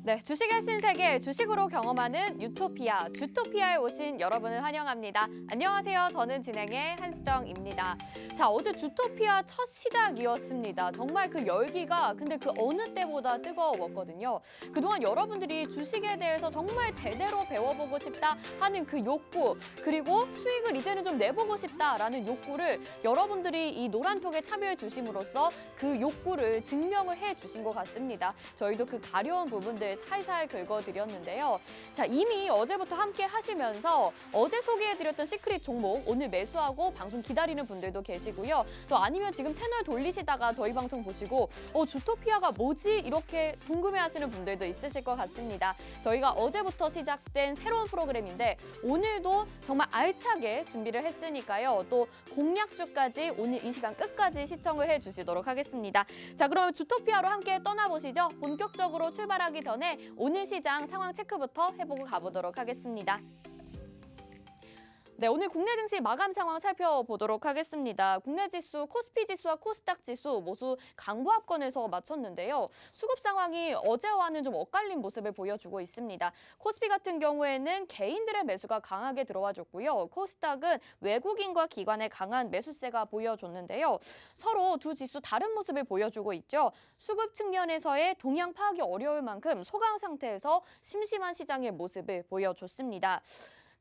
네, 주식의 신세계, 주식으로 경험하는 유토피아, 주토피아에 오신 여러분을 환영합니다. 안녕하세요. 저는 진행의 한수정입니다. 자, 어제 주토피아 첫 시작이었습니다. 정말 그 열기가 근데 그 어느 때보다 뜨거웠거든요. 그동안 여러분들이 주식에 대해서 정말 제대로 배워보고 싶다 하는 그 욕구, 그리고 수익을 이제는 좀 내보고 싶다라는 욕구를 여러분들이 이 노란톡에 참여해 주심으로써 그 욕구를 증명을 해 주신 것 같습니다. 저희도 그 가려운 부분들 살살 긁어드렸는데요. 자, 이미 어제부터 함께 하시면서 어제 소개해드렸던 시크릿 종목 오늘 매수하고 방송 기다리는 분들도 계시고요. 또 아니면 지금 채널 돌리시다가 저희 방송 보시고 주토피아가 뭐지? 이렇게 궁금해하시는 분들도 있으실 것 같습니다. 저희가 어제부터 시작된 새로운 프로그램인데 오늘도 정말 알차게 준비를 했으니까요. 또 공략주까지 오늘 이 시간 끝까지 시청을 해주시도록 하겠습니다. 자, 그럼 주토피아로 함께 떠나보시죠. 본격적으로 출발하기 전에 오늘 시장 상황 체크부터 해보고 가보도록 하겠습니다. 네, 오늘 국내 증시 마감 상황 살펴보도록 하겠습니다. 국내 지수, 코스피 지수와 코스닥 지수 모두 강보합권에서 마쳤는데요. 수급 상황이 어제와는 좀 엇갈린 모습을 보여주고 있습니다. 코스피 같은 경우에는 개인들의 매수가 강하게 들어와줬고요. 코스닥은 외국인과 기관의 강한 매수세가 보여줬는데요. 서로 두 지수 다른 모습을 보여주고 있죠. 수급 측면에서의 동향 파악이 어려울 만큼 소강 상태에서 심심한 시장의 모습을 보여줬습니다.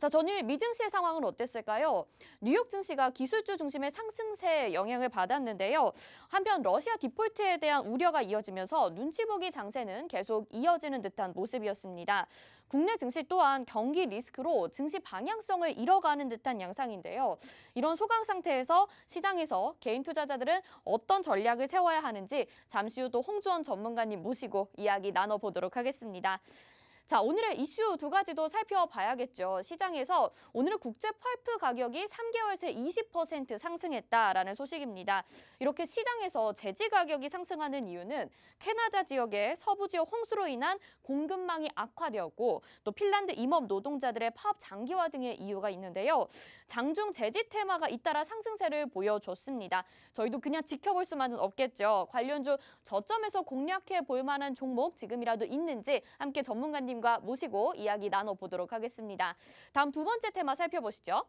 자, 전일 미증시의 상황은 어땠을까요? 뉴욕 증시가 기술주 중심의 상승세에 영향을 받았는데요. 한편 러시아 디폴트에 대한 우려가 이어지면서 눈치 보기 장세는 계속 이어지는 듯한 모습이었습니다. 국내 증시 또한 경기 리스크로 증시 방향성을 잃어가는 듯한 양상인데요. 이런 소강 상태에서 시장에서 개인 투자자들은 어떤 전략을 세워야 하는지 잠시 후 또 홍주원 전문가님 모시고 이야기 나눠보도록 하겠습니다. 자, 오늘의 이슈 두 가지도 살펴봐야겠죠. 시장에서 오늘은 국제 펄프 가격이 3개월 새 20% 상승했다라는 소식입니다. 이렇게 시장에서 제지 가격이 상승하는 이유는 캐나다 지역의 서부 지역 홍수로 인한 공급망이 악화되었고 또 핀란드 임업 노동자들의 파업 장기화 등의 이유가 있는데요. 장중 제지 테마가 잇따라 상승세를 보여줬습니다. 저희도 그냥 지켜볼 수만은 없겠죠. 관련주 저점에서 공략해 볼 만한 종목 지금이라도 있는지 함께 전문가님 모시고 이야기 나눠보도록 하겠습니다. 다음 두 번째 테마 살펴보시죠.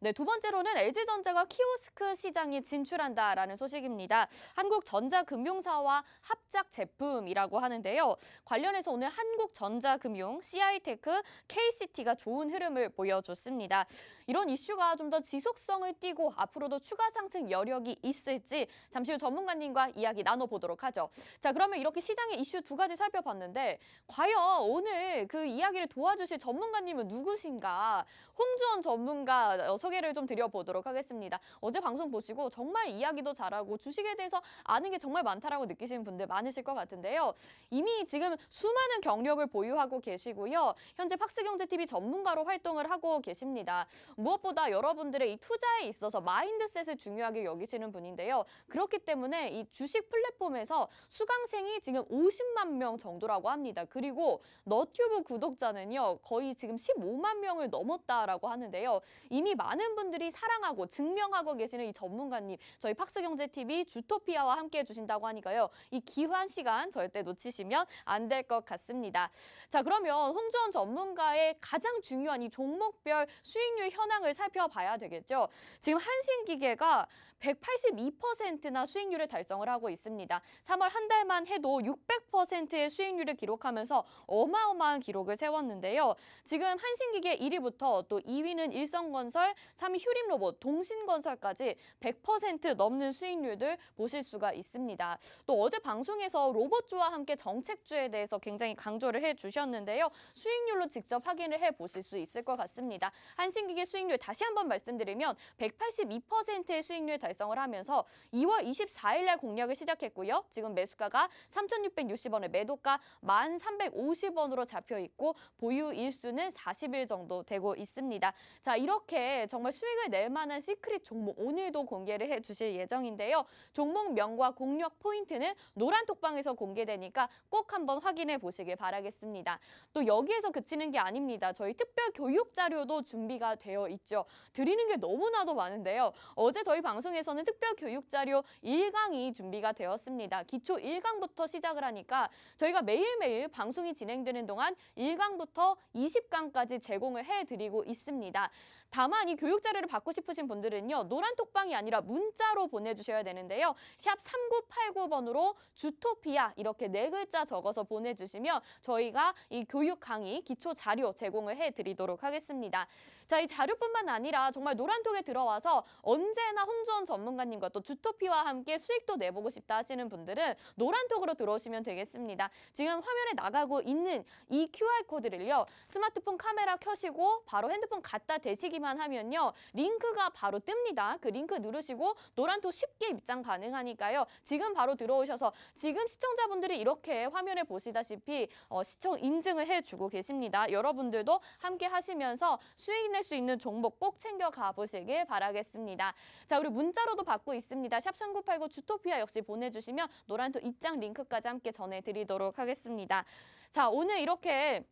네, 두 번째로는 LG전자가 키오스크 시장에 진출한다라는 소식입니다. 한국전자금융사와 합작 제품이라고 하는데요. 관련해서 오늘 한국전자금융, CI테크, KCT가 좋은 흐름을 보여줬습니다. 이런 이슈가 좀 더 지속성을 띠고 앞으로도 추가 상승 여력이 있을지 잠시 후 전문가님과 이야기 나눠보도록 하죠. 자, 그러면 이렇게 시장의 이슈 두 가지 살펴봤는데 과연 오늘 그 이야기를 도와주실 전문가님은 누구신가? 홍주원 전문가 소개를 좀 드려보도록 하겠습니다. 어제 방송 보시고 정말 이야기도 잘하고 주식에 대해서 아는 게 정말 많다라고 느끼시는 분들 많으실 것 같은데요. 이미 지금 수많은 경력을 보유하고 계시고요. 현재 팍스경제TV 전문가로 활동을 하고 계십니다. 무엇보다 여러분들의 이 투자에 있어서 마인드셋을 중요하게 여기시는 분인데요. 그렇기 때문에 이 주식 플랫폼에서 수강생이 지금 50만 명 정도라고 합니다. 그리고 너튜브 구독자는요. 거의 지금 15만 명을 넘었다라고 하는데요. 이미 많은 분들이 사랑하고 증명하고 계시는 이 전문가님, 저희 팍스경제TV 주토피아와 함께 해주신다고 하니까요. 이 귀한 시간 절대 놓치시면 안 될 것 같습니다. 자, 그러면 홍주원 전문가의 가장 중요한 이 종목별 수익률 현황을 살펴봐야 되겠죠. 지금 한신기계가 182%나 수익률을 달성을 하고 있습니다. 3월 한 달만 해도 600%의 수익률을 기록하면서 어마어마한 기록을 세웠는데요. 지금 한신기계 1위부터 또 2위는 일성건설, 3위 휴림로봇, 동신건설까지 100% 넘는 수익률들 보실 수가 있습니다. 또 어제 방송에서 로봇주와 함께 정책주에 대해서 굉장히 강조를 해주셨는데요. 수익률로 직접 확인을 해보실 수 있을 것 같습니다. 한신기계 수익률 다시 한번 말씀드리면 182%의 수익률 달성을 하면서 2월 24일 날 공략을 시작했고요. 지금 매수가가 3,660원에 매도가 1,350원으로 잡혀 있고 보유 일수는 40일 정도 되고 있습니다. 자, 이렇게 정말 수익을 낼 만한 시크릿 종목 오늘도 공개를 해주실 예정인데요. 종목명과 공략 포인트는 노란톡방에서 공개되니까 꼭 한번 확인해 보시길 바라겠습니다. 또 여기에서 그치는 게 아닙니다. 저희 특별 교육 자료도 준비가 되어 있죠. 드리는 게 너무나도 많은데요. 어제 저희 방송에서는 특별 교육 자료 1강이 준비가 되었습니다. 기초 1강부터 시작을 하니까 저희가 매일매일 방송이 진행되는 동안 1강부터 20강까지 제공을 해드리고 있습니다. 다만 이 교육 자료를 받고 싶으신 분들은요. 노란톡방이 아니라 문자로 보내주셔야 되는데요. 샵 3989번으로 주토피아 이렇게 4글자 적어서 보내주시면 저희가 이 교육 강의 기초 자료 제공을 해드리도록 하겠습니다. 자, 이 자료뿐만 아니라 정말 노란톡에 들어와서 언제나 홍주원 전문가님과 또 주토피와 함께 수익도 내보고 싶다 하시는 분들은 노란톡으로 들어오시면 되겠습니다. 지금 화면에 나가고 있는 이 QR코드를요. 스마트폰 카메라 켜시고 바로 핸드폰 갖다 대시기만 하면요. 링크가 바로 뜹니다. 그 링크 누르시고 노란톡 쉽게 입장 가능하니까요. 지금 바로 들어오셔서 지금 시청자분들이 이렇게 화면에 보시다시피 시청 인증을 해주고 계십니다. 여러분들도 함께 하시면서 수익 낼 수 있는 종목 꼭 챙겨 가보시길 바라겠습니다. 자, 우리 문자로도 받고 있습니다. 샵 3989 주토피아 역시 보내주시면 노란톡 입장 링크까지 함께 전해드리도록 하겠습니다. 자, 오늘 이렇게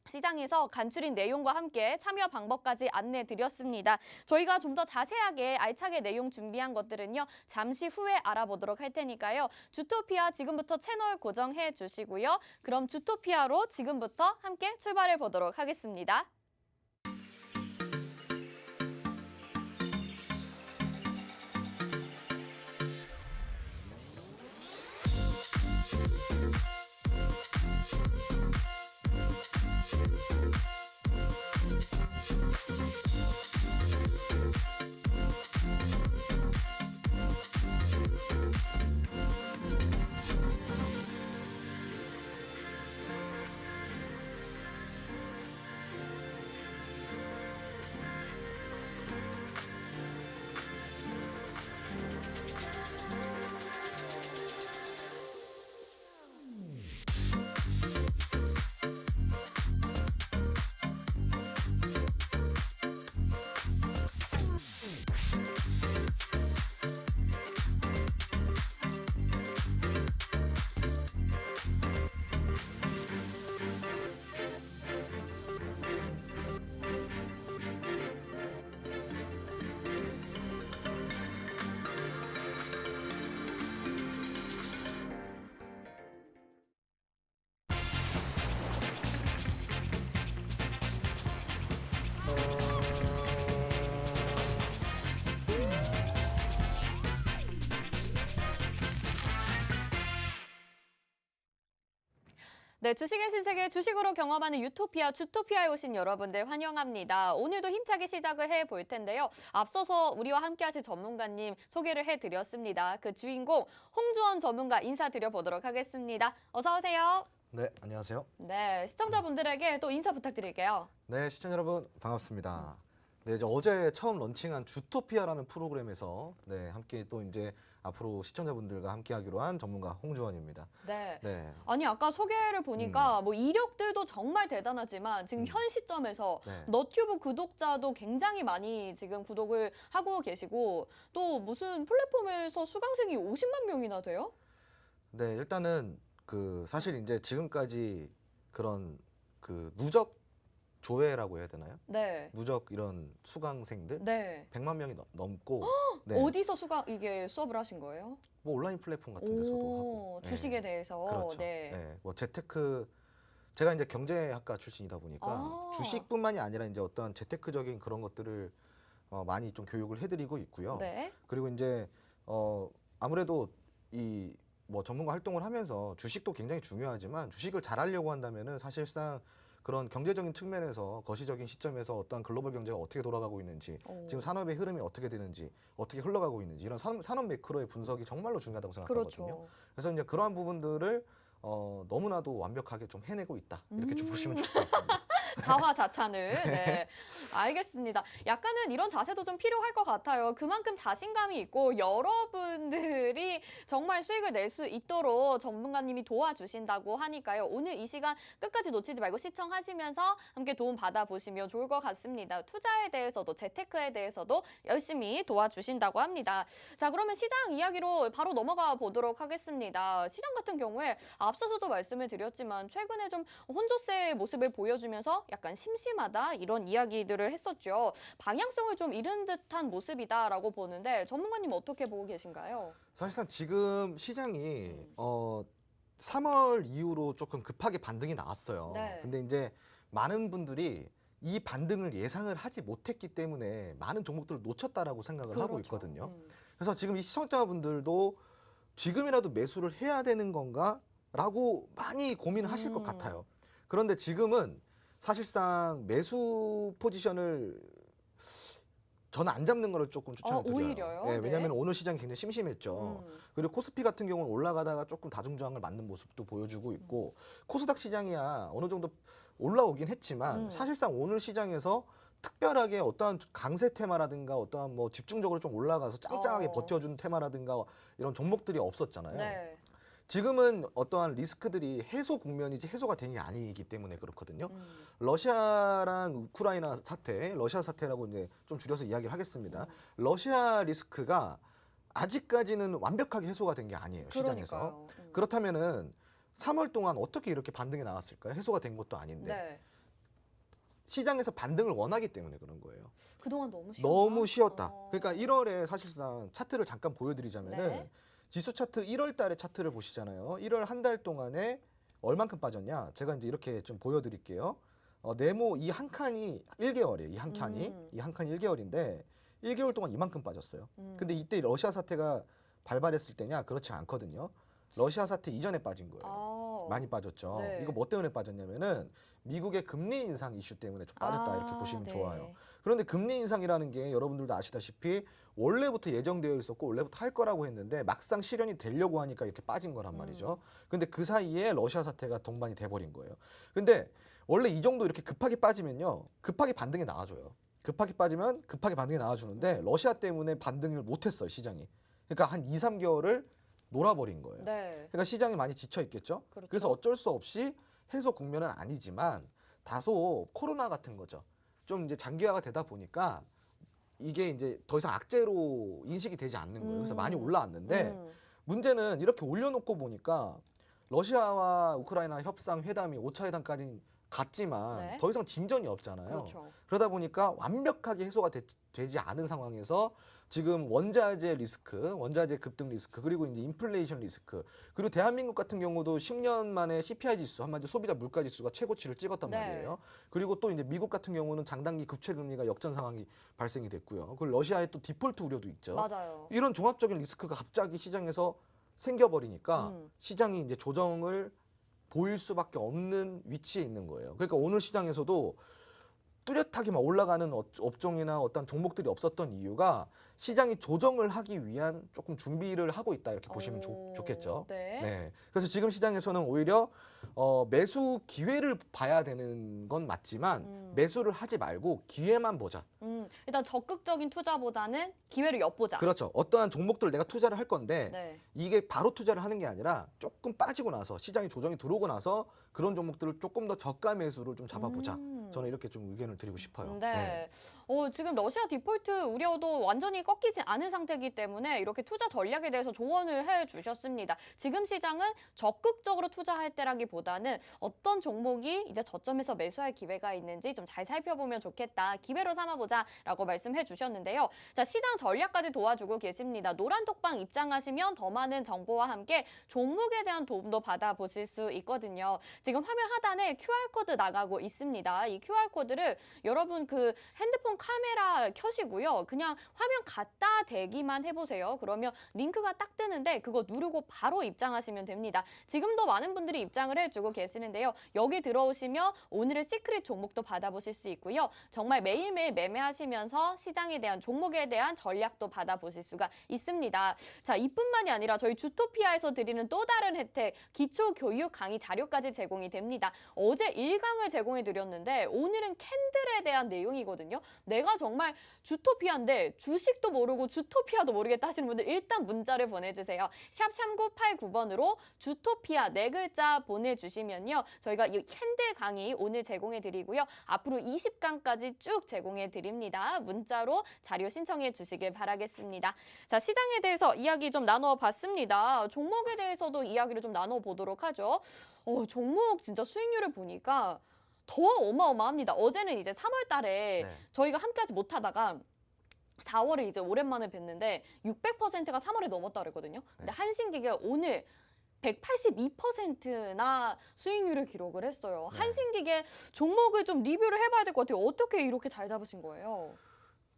시장에서 간추린 내용과 함께 참여 방법까지 안내 드렸습니다. 저희가 좀 더 자세하게 알차게 내용 준비한 것들은요. 잠시 후에 알아보도록 할 테니까요. 주토피아 지금부터 채널 고정해 주시고요. 그럼 주토피아로 지금부터 함께 출발해 보도록 하겠습니다. 네, 주식의 신세계 주식으로 경험하는 유토피아, 주토피아에 오신 여러분들 환영합니다. 오늘도 힘차게 시작을 해볼 텐데요. 앞서서 우리와 함께 하실 전문가님 소개를 해드렸습니다. 그 주인공 홍주원 전문가 인사드려보도록 하겠습니다. 어서 오세요. 네, 안녕하세요. 네, 시청자분들에게 또 인사 부탁드릴게요. 네, 시청자 여러분 반갑습니다. 네, 이제 어제 처음 런칭한 주토피아라는 프로그램에서 함께 또 이제 앞으로 시청자분들과 함께하기로 한 전문가 홍주원입니다. 네. 네. 아니 아까 소개를 보니까 뭐 이력들도 정말 대단하지만 지금 현 시점에서 네. 너튜브 구독자도 굉장히 많이 지금 구독을 하고 계시고 또 무슨 플랫폼에서 수강생이 50만 명이나 돼요? 네, 일단은 그 사실 이제 지금까지 그런 그 누적 조회라고 해야 되나요? 네. 누적 이런 수강생들 네. 100만 명이 넘고 네. 어디서 이게 수업을 하신 거예요? 뭐 온라인 플랫폼 같은 데서도 하고 주식에 대해서. 그렇죠. 네. 네. 뭐 재테크 제가 이제 경제학과 출신이다 보니까 주식뿐만이 아니라 이제 어떤 재테크적인 그런 것들을 많이 좀 교육을 해드리고 있고요. 네. 그리고 이제 아무래도 이 뭐 전문가 활동을 하면서 주식도 굉장히 중요하지만 주식을 잘 하려고 한다면은 사실상 그런 경제적인 측면에서 거시적인 시점에서 어떤 글로벌 경제가 어떻게 돌아가고 있는지 지금 산업의 흐름이 어떻게 되는지 어떻게 흘러가고 있는지 이런 산업 매크로의 분석이 정말로 중요하다고 생각하거든요. 그렇죠. 그래서 이제 그러한 부분들을 너무나도 완벽하게 좀 해내고 있다 이렇게 좀 보시면 좋을 것 같습니다. 자화자찬을. 네, 알겠습니다. 약간은 이런 자세도 좀 필요할 것 같아요. 그만큼 자신감이 있고 여러분들이 정말 수익을 낼 수 있도록 전문가님이 도와주신다고 하니까요. 오늘 이 시간 끝까지 놓치지 말고 시청하시면서 함께 도움 받아보시면 좋을 것 같습니다. 투자에 대해서도 재테크에 대해서도 열심히 도와주신다고 합니다. 자, 그러면 시장 이야기로 바로 넘어가 보도록 하겠습니다. 시장 같은 경우에 앞서서도 말씀을 드렸지만 최근에 좀 혼조세의 모습을 보여주면서 약간 심심하다 이런 이야기들을 했었죠. 방향성을 좀 잃은 듯한 모습이다라고 보는데 전문가님 어떻게 보고 계신가요? 사실상 지금 시장이 3월 이후로 조금 급하게 반등이 나왔어요. 네. 근데 이제 많은 분들이 이 반등을 예상을 하지 못했기 때문에 많은 종목들을 놓쳤다라고 생각을 하고 그렇죠. 있거든요. 그래서 지금 이 시청자분들도 지금이라도 매수를 해야 되는 건가? 라고 많이 고민을 하실 것 같아요. 그런데 지금은 사실상 매수 포지션을 저는 안 잡는 거를 조금 추천을 드려요. 오히려요? 네, 네. 왜냐하면 오늘 시장이 굉장히 심심했죠. 그리고 코스피 같은 경우는 올라가다가 조금 다중저항을 맞는 모습도 보여주고 있고 코스닥 시장이야 어느 정도 올라오긴 했지만 사실상 오늘 시장에서 특별하게 어떠한 강세 테마라든가 어떠한 뭐 집중적으로 좀 올라가서 짱짱하게 버텨준 테마라든가 이런 종목들이 없었잖아요. 네. 지금은 어떠한 리스크들이 해소 국면이지 해소가 된 게 아니기 때문에 그렇거든요. 러시아랑 우크라이나 사태, 러시아 사태라고 이제 좀 줄여서 이야기를 하겠습니다. 러시아 리스크가 아직까지는 완벽하게 해소가 된 게 아니에요, 시장에서. 그러니까요. 그렇다면은 3월 동안 어떻게 이렇게 반등이 나왔을까요? 해소가 된 것도 아닌데. 네. 시장에서 반등을 원하기 때문에 그런 거예요. 그동안 너무 쉬었나? 너무 쉬었다. 그러니까 1월에 사실상 차트를 잠깐 보여드리자면은 네. 지수 차트 1월 달에 차트를 보시잖아요. 1월 한 달 동안에 얼만큼 빠졌냐? 제가 이제 이렇게 좀 보여드릴게요. 네모 이 한 칸이 1개월이에요. 이 한 칸이. 이 한 칸이 1개월인데 1개월 동안 이만큼 빠졌어요. 근데 이때 러시아 사태가 발발했을 때냐? 그렇지 않거든요. 러시아 사태 이전에 빠진 거예요. 많이 빠졌죠. 네. 이거 뭐 때문에 빠졌냐면은 미국의 금리 인상 이슈 때문에 좀 빠졌다 이렇게 보시면 네. 좋아요. 그런데 금리 인상이라는 게 여러분들도 아시다시피 원래부터 예정되어 있었고 원래부터 할 거라고 했는데 막상 실현이 되려고 하니까 이렇게 빠진 거란 말이죠. 근데 그 사이에 러시아 사태가 동반이 돼버린 거예요. 근데 원래 이 정도 이렇게 급하게 빠지면요. 급하게 반등이 나와줘요. 급하게 빠지면 급하게 반등이 나와주는데 러시아 때문에 반등을 못했어요, 시장이. 그러니까 한 2, 3개월을 놀아버린 거예요. 네. 그러니까 시장이 많이 지쳐 있겠죠. 그렇죠. 그래서 어쩔 수 없이 해소 국면은 아니지만 다소 코로나 같은 거죠. 좀 이제 장기화가 되다 보니까 이게 이제 더 이상 악재로 인식이 되지 않는 거예요. 그래서 많이 올라왔는데 문제는 이렇게 올려놓고 보니까 러시아와 우크라이나 협상 회담이 5차 회담까지 갔지만 네. 더 이상 진전이 없잖아요. 그렇죠. 그러다 보니까 완벽하게 해소가 되지 않은 상황에서 지금 원자재 리스크, 원자재 급등 리스크, 그리고 이제 인플레이션 리스크, 그리고 대한민국 같은 경우도 10년 만에 CPI 지수, 한마디로 소비자 물가 지수가 최고치를 찍었단 네. 말이에요. 그리고 또 이제 미국 같은 경우는 장단기 급체 금리가 역전 상황이 발생이 됐고요. 그리고 러시아의 또 디폴트 우려도 있죠. 맞아요. 이런 종합적인 리스크가 갑자기 시장에서 생겨버리니까 시장이 이제 조정을 보일 수밖에 없는 위치에 있는 거예요. 그러니까 오늘 시장에서도 뚜렷하게 막 올라가는 업종이나 어떤 종목들이 없었던 이유가 시장이 조정을 하기 위한 조금 준비를 하고 있다 이렇게 보시면 좋겠죠. 네. 네. 그래서 지금 시장에서는 오히려 매수 기회를 봐야 되는 건 맞지만 매수를 하지 말고 기회만 보자. 일단 적극적인 투자보다는 기회를 엿보자. 그렇죠. 어떠한 종목들을 내가 투자를 할 건데 네. 이게 바로 투자를 하는 게 아니라 조금 빠지고 나서 시장이 조정이 들어오고 나서 그런 종목들을 조금 더 저가 매수를 좀 잡아보자. 저는 이렇게 좀 의견을 드리고 싶어요. 네. 지금 러시아 디폴트 우려도 완전히 꺾이지 않은 상태이기 때문에 이렇게 투자 전략에 대해서 조언을 해주셨습니다. 지금 시장은 적극적으로 투자할 때라기보다는 어떤 종목이 이제 저점에서 매수할 기회가 있는지 좀 잘 살펴보면 좋겠다. 기회로 삼아보자라고 말씀해 주셨는데요. 자, 시장 전략까지 도와주고 계십니다. 노란톡방 입장하시면 더 많은 정보와 함께 종목에 대한 도움도 받아보실 수 있거든요. 지금 화면 하단에 QR코드 나가고 있습니다. 이 QR코드를 여러분 그 핸드폰 카메라 켜시고요. 그냥 화면 갖다 대기만 해보세요. 그러면 링크가 딱 뜨는데 그거 누르고 바로 입장하시면 됩니다. 지금도 많은 분들이 입장을 해주고 계시는데요. 여기 들어오시면 오늘의 시크릿 종목도 받아보실 수 있고요. 정말 매일매일 매매하시면서 시장에 대한 종목에 대한 전략도 받아보실 수가 있습니다. 자, 이뿐만이 아니라 저희 주토피아에서 드리는 또 다른 혜택, 기초 교육 강의 자료까지 제공이 됩니다. 어제 1강을 제공해 드렸는데 있는데 오늘은 캔들에 대한 내용이거든요. 내가 정말 주토피아인데 주식도 모르고 주토피아도 모르겠다 하시는 분들 일단 문자를 보내주세요. 샵 3989번으로 주토피아 4글자 보내주시면요. 저희가 이 캔들 강의 오늘 제공해 드리고요. 앞으로 20강까지 쭉 제공해 드립니다. 문자로 자료 신청해 주시길 바라겠습니다. 자, 시장에 대해서 이야기 좀 나눠봤습니다. 종목에 대해서도 이야기를 좀 나눠보도록 하죠. 종목 진짜 수익률을 보니까 더 어마어마합니다. 어제는 이제 3월 달에 네. 저희가 함께하지 못하다가 4월에 이제 오랜만에 뵀는데 600%가 3월에 넘었다 그랬거든요. 근데 네. 한신기계가 오늘 182%나 수익률을 기록을 했어요. 네. 한신기계 종목을 좀 리뷰를 해봐야 될 것 같아요. 어떻게 이렇게 잘 잡으신 거예요?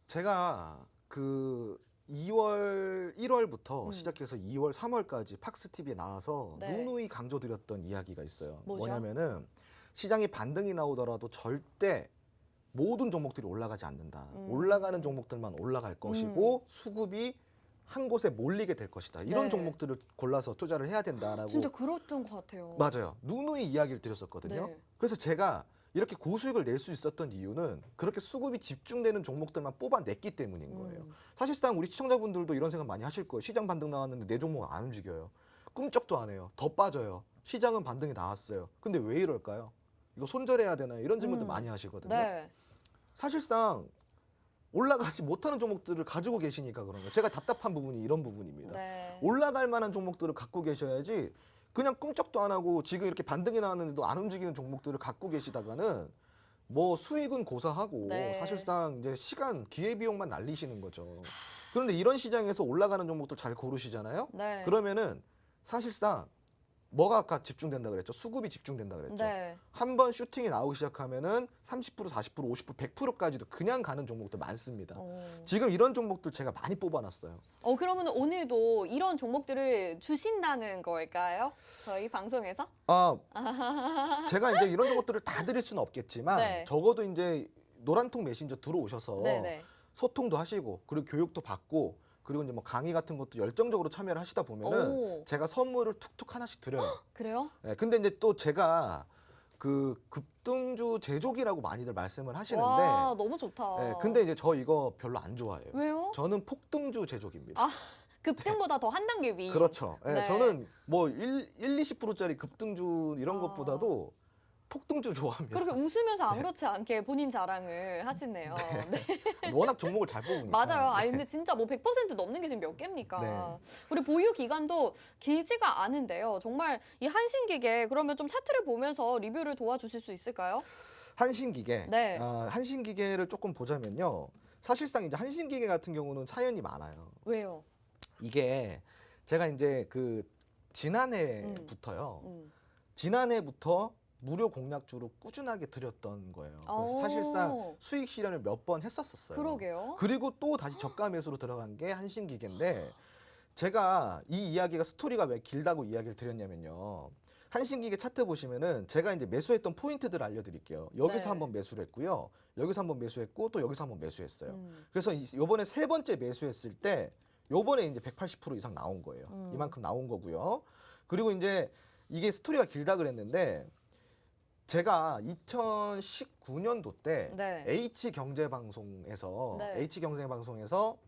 제가 그 1월부터 음. 시작해서 2월, 3월까지 팍스TV에 나와서 네. 누누이 강조드렸던 이야기가 있어요. 뭐죠? 뭐냐면은 시장에 반등이 나오더라도 절대 모든 종목들이 올라가지 않는다. 올라가는 종목들만 올라갈 것이고 수급이 한 곳에 몰리게 될 것이다. 이런 네. 종목들을 골라서 투자를 해야 된다라고. 진짜 그랬던 것 같아요. 맞아요. 누누이 이야기를 드렸었거든요. 네. 그래서 제가 이렇게 고수익을 낼 수 있었던 이유는 그렇게 수급이 집중되는 종목들만 뽑아냈기 때문인 거예요. 사실상 우리 시청자분들도 이런 생각 많이 하실 거예요. 시장 반등 나왔는데 내 종목 안 움직여요. 꿈쩍도 안 해요. 더 빠져요. 시장은 반등이 나왔어요. 근데 왜 이럴까요? 이거 손절해야 되나요? 이런 질문들 많이 하시거든요. 네. 사실상 올라가지 못하는 종목들을 가지고 계시니까 그런 거예요. 제가 답답한 부분이 이런 부분입니다. 네. 올라갈 만한 종목들을 갖고 계셔야지 그냥 꿈쩍도 안 하고 지금 이렇게 반등이 나왔는데도 안 움직이는 종목들을 갖고 계시다가는 뭐 수익은 고사하고 네. 사실상 이제 시간, 기회비용만 날리시는 거죠. 그런데 이런 시장에서 올라가는 종목들 잘 고르시잖아요. 네. 그러면은 사실상 뭐가 아까 집중된다 그랬죠? 수급이 집중된다 그랬죠? 네. 한 번 슈팅이 나오기 시작하면은 30%, 40%, 50%, 100%까지도 그냥 가는 종목들 많습니다. 지금 이런 종목들 제가 많이 뽑아놨어요. 그러면 오늘도 이런 종목들을 주신다는 걸까요? 저희 방송에서? 제가 이제 이런 종목들을 다 드릴 수는 없겠지만 네. 적어도 이제 노란통 메신저 들어오셔서 네네. 소통도 하시고 그리고 교육도 받고 그리고 이제 뭐 강의 같은 것도 열정적으로 참여를 하시다 보면은 오. 제가 선물을 툭툭 하나씩 드려요. 그래요? 네, 근데 이제 또 제가 그 급등주 제조기라고 많이들 말씀을 하시는데 와, 너무 좋다. 네, 근데 이제 저 이거 별로 안 좋아해요. 왜요? 저는 폭등주 제조기입니다. 급등보다 더 한 단계 위. 그렇죠. 네, 네. 저는 뭐 20%짜리 급등주 이런 아. 것보다도 폭등주 좋아합니다. 그렇게 웃으면서 아무렇지 않게 본인 자랑을 하시네요. 네. 워낙 종목을 잘 뽑으니까. 맞아요. 근데 진짜 뭐 100% 넘는 게 지금 몇 개입니까? 네. 우리 보유 기간도 길지가 않은데요. 정말 이 한신기계 그러면 좀 차트를 보면서 리뷰를 도와주실 수 있을까요? 한신기계. 네. 한신기계를 조금 보자면요. 사실상 이제 한신기계 같은 경우는 사연이 많아요. 왜요? 이게 제가 이제 그 지난해부터요. 지난해부터 무료 공략주로 꾸준하게 드렸던 거예요. 그래서 사실상 수익 실현을 몇 번 했었어요. 그러게요. 그리고 또 다시 저가 매수로 들어간 게 한신기계인데 제가 이 이야기가 스토리가 왜 길다고 이야기를 드렸냐면요. 한신기계 차트 보시면은 제가 이제 매수했던 포인트들을 알려드릴게요. 여기서 네. 한번 매수를 했고요. 여기서 한번 매수했고 또 여기서 한번 매수했어요. 그래서 이번에 세 번째 매수했을 때 요번에 이제 180% 이상 나온 거예요. 이만큼 나온 거고요. 그리고 이제 이게 스토리가 길다 그랬는데 제가 2019년도 때 네. H경제방송에서 네. H경제방송에서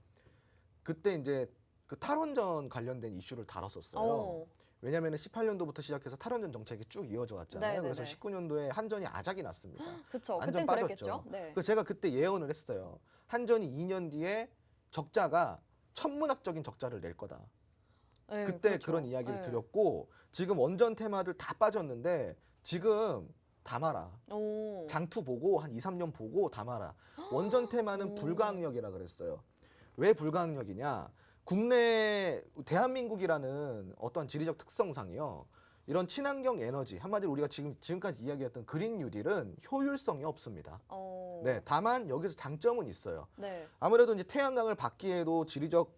그때 이제 그 탈원전 관련된 이슈를 다뤘었어요. 왜냐하면 18년도부터 시작해서 탈원전 정책이 쭉 이어져 왔잖아요. 네네네. 그래서 19년도에 한전이 아작이 났습니다. 그렇죠. 완전 그땐 빠졌죠. 그랬겠죠. 네. 그래서 제가 그때 예언을 했어요. 한전이 2년 뒤에 적자가 천문학적인 적자를 낼 거다. 네, 그때 그렇죠. 그런 이야기를 네. 드렸고 지금 원전 테마들 다 빠졌는데 지금 담아라. 오. 장투 보고 한 2, 3년 보고 담아라. 원전 테마는 오. 불가항력이라 그랬어요. 왜 불가항력이냐? 국내 대한민국이라는 어떤 지리적 특성상이요. 이런 친환경 에너지 한마디로 우리가 지금까지 이야기했던 그린 뉴딜은 효율성이 없습니다. 네, 다만 여기서 장점은 있어요. 네. 아무래도 이제 태양광을 받기에도 지리적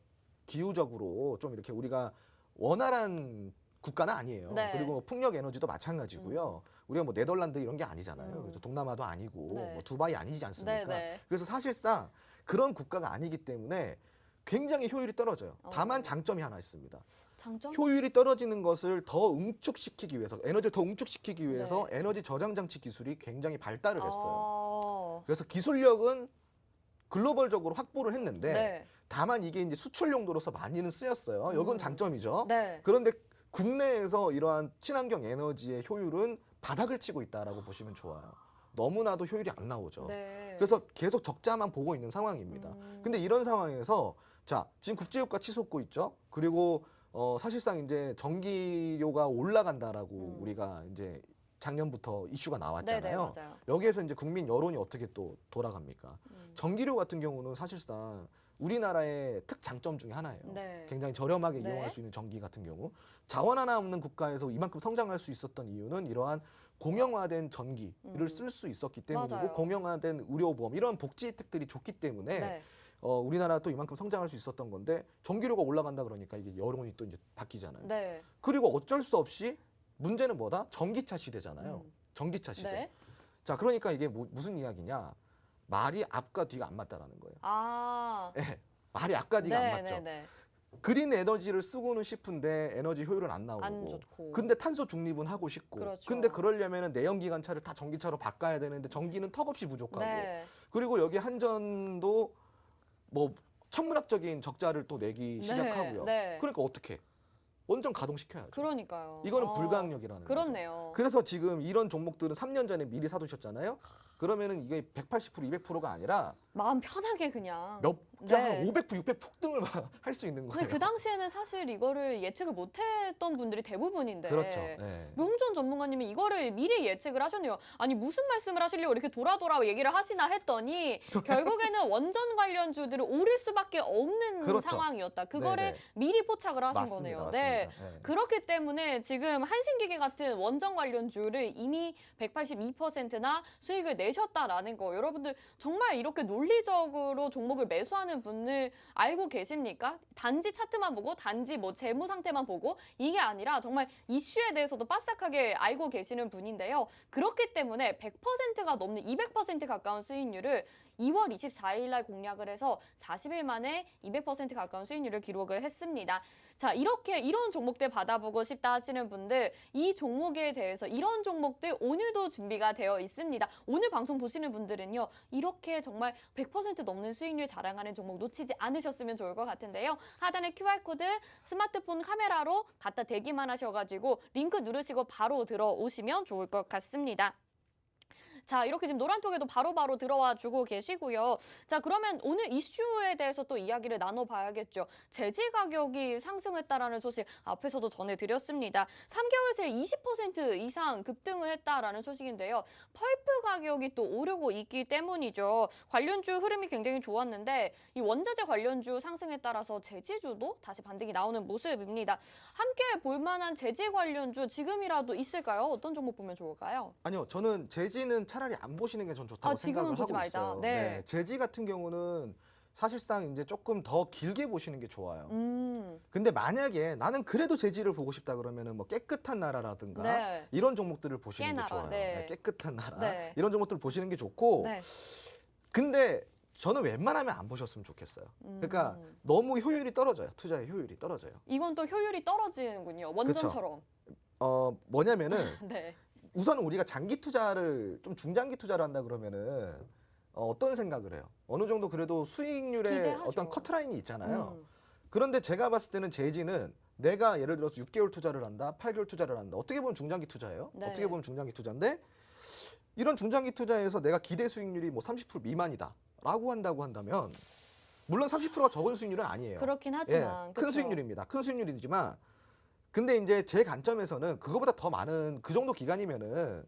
기후적으로 좀 이렇게 우리가 원활한 국가는 아니에요. 네. 그리고 뭐 풍력 에너지도 마찬가지고요. 우리가 뭐 네덜란드 이런 게 아니잖아요. 그래서 동남아도 아니고 네. 뭐 두바이 아니지 않습니까? 네, 네. 그래서 사실상 그런 국가가 아니기 때문에 굉장히 효율이 떨어져요. 다만 어. 장점이 하나 있습니다. 장점? 효율이 떨어지는 것을 더 응축시키기 위해서, 에너지를 더 응축시키기 위해서 네. 에너지 저장 장치 기술이 굉장히 발달을 했어요. 아. 그래서 기술력은 글로벌적으로 확보를 했는데 네. 다만 이게 이제 수출 용도로서 많이는 쓰였어요. 이건 장점이죠. 네. 그런데 국내에서 이러한 친환경 에너지의 효율은 바닥을 치고 있다라고 보시면 좋아요. 너무나도 효율이 안 나오죠. 네. 그래서 계속 적자만 보고 있는 상황입니다. 근데 이런 상황에서 자, 지금 국제유가 치솟고 있죠. 그리고 사실상 이제 전기료가 올라간다라고 우리가 이제 작년부터 이슈가 네네, 나왔잖아요. 맞아요. 여기에서 이제 국민 여론이 어떻게 또 돌아갑니까? 전기료 같은 경우는 사실상 우리나라의 특장점 중에 하나예요. 네. 굉장히 저렴하게 네. 이용할 수 있는 전기 같은 경우. 자원 하나 없는 국가에서 이만큼 성장할 수 있었던 이유는 이러한 공영화된 전기를 쓸 수 있었기 때문이고 맞아요. 공영화된 의료보험 이런 복지 혜택들이 좋기 때문에 네. 우리나라 또 이만큼 성장할 수 있었던 건데 전기료가 올라간다 그러니까 이게 여론이 또 이제 바뀌잖아요. 네. 그리고 어쩔 수 없이 문제는 뭐다? 전기차 시대잖아요. 전기차 시대. 네. 자, 그러니까 이게 무슨 이야기냐? 말이 앞과 뒤가 안 맞다라는 거예요. 아. 예, 말이 앞과 뒤가 안 맞죠. 네. 그린 에너지를 쓰고는 싶은데 에너지 효율은 안 나오고. 안 좋고. 근데 탄소 중립은 하고 싶고. 그렇죠. 근데 그러려면은 내연기관차를 다 전기차로 바꿔야 되는데 전기는 턱없이 부족하고. 네. 그리고 여기 한전도 뭐 천문학적인 적자를 또 내기 시작하고요. 네. 그러니까 어떻게? 원전 가동시켜야죠. 그러니까요. 이거는 불가항력이라는 거죠. 그렇네요. 그래서 지금 이런 종목들은 3년 전에 미리 사두셨잖아요. 그러면은 이게 180%, 200%가 아니라 마음 편하게 그냥. 몇자 네. 한 500%, 600 폭등을 할 수 있는 거예요. 근데 그 당시에는 사실 이거를 예측을 못했던 분들이 대부분인데. 그렇죠. 네. 명준 전문가님이 이거를 미리 예측을 하셨네요. 아니 무슨 말씀을 하시려고 이렇게 돌아 얘기를 하시나 했더니 결국에는 원전 관련주들은 오를 수밖에 없는 그렇죠. 상황이었다. 그거를 네네. 미리 포착을 하신 맞습니다. 거네요. 맞습니다. 네. 네. 그렇기 때문에 지금 한신기계 같은 원전 관련주를 이미 182%나 수익을 내셨다라는 거. 여러분들 정말 이렇게 논리적으로 종목을 매수하는 분을 알고 계십니까? 단지 차트만 보고 단지 뭐 재무 상태만 보고 이게 아니라 정말 이슈에 대해서도 빠삭하게 알고 계시는 분인데요. 그렇기 때문에 100%가 넘는 200% 가까운 수익률을 2월 24일 날 공략을 해서 40일 만에 200% 가까운 수익률을 기록을 했습니다. 자, 이런 종목들 받아보고 싶다 하시는 분들 이 종목에 대해서 이런 종목들 오늘도 준비가 되어 있습니다. 오늘 방송 보시는 분들은요. 이렇게 정말 100% 넘는 수익률 자랑하는 종목 놓치지 않으셨으면 좋을 것 같은데요. 하단에 QR코드 스마트폰 카메라로 갖다 대기만 하셔가지고 링크 누르시고 바로 들어오시면 좋을 것 같습니다. 자, 이렇게 지금 노란톡에도 바로바로 들어와 주고 계시고요. 자, 그러면 오늘 이슈에 대해서 또 이야기를 나눠봐야겠죠. 제지 가격이 상승했다라는 소식 앞에서도 전해드렸습니다. 3개월 새에 20% 이상 급등을 했다라는 소식인데요. 펄프 가격이 또 오르고 있기 때문이죠. 관련주 흐름이 굉장히 좋았는데 이 원자재 관련주 상승에 따라서 제지주도 다시 반등이 나오는 모습입니다. 함께 볼만한 제지 관련주 지금이라도 있을까요? 어떤 종목 보면 좋을까요? 아니요, 저는 제지는 차라리 안 보시는 게 전 좋다고 지금은 생각을 보지 하고 말자. 있어요. 네. 제지 같은 경우는 사실상 이제 조금 더 길게 보시는 게 좋아요. 음. 근데 만약에 나는 그래도 제지를 보고 싶다 그러면은 뭐 깨끗한 나라라든가 네. 이런 종목들을 보시는 게 깨나라, 좋아요. 네. 깨끗한 나라 네. 이런 종목들을 보시는 게 좋고. 네. 근데 저는 웬만하면 안 보셨으면 좋겠어요. 그러니까 너무 효율이 떨어져요. 투자의 효율이 떨어져요. 이건 또 효율이 떨어지는군요. 원전처럼. 뭐냐면은 네. 우선 우리가 장기 투자를 좀 중장기 투자를 한다 그러면은 어떤 생각을 해요? 어느 정도 그래도 수익률에 기대하죠. 어떤 커트라인이 있잖아요. 음. 그런데 제가 봤을 때는 제지는 내가 예를 들어서 6개월 투자를 한다, 8개월 투자를 한다. 어떻게 보면 중장기 투자예요. 네. 어떻게 보면 중장기 투자인데 이런 중장기 투자에서 내가 기대 수익률이 뭐 30% 미만이다라고 한다고 한다면 물론 30%가 적은 수익률은 아니에요. 그렇긴 하지만. 큰 그쵸? 수익률입니다. 큰 수익률이지만 근데 이제 제 관점에서는 그거보다 더 많은 그 정도 기간이면은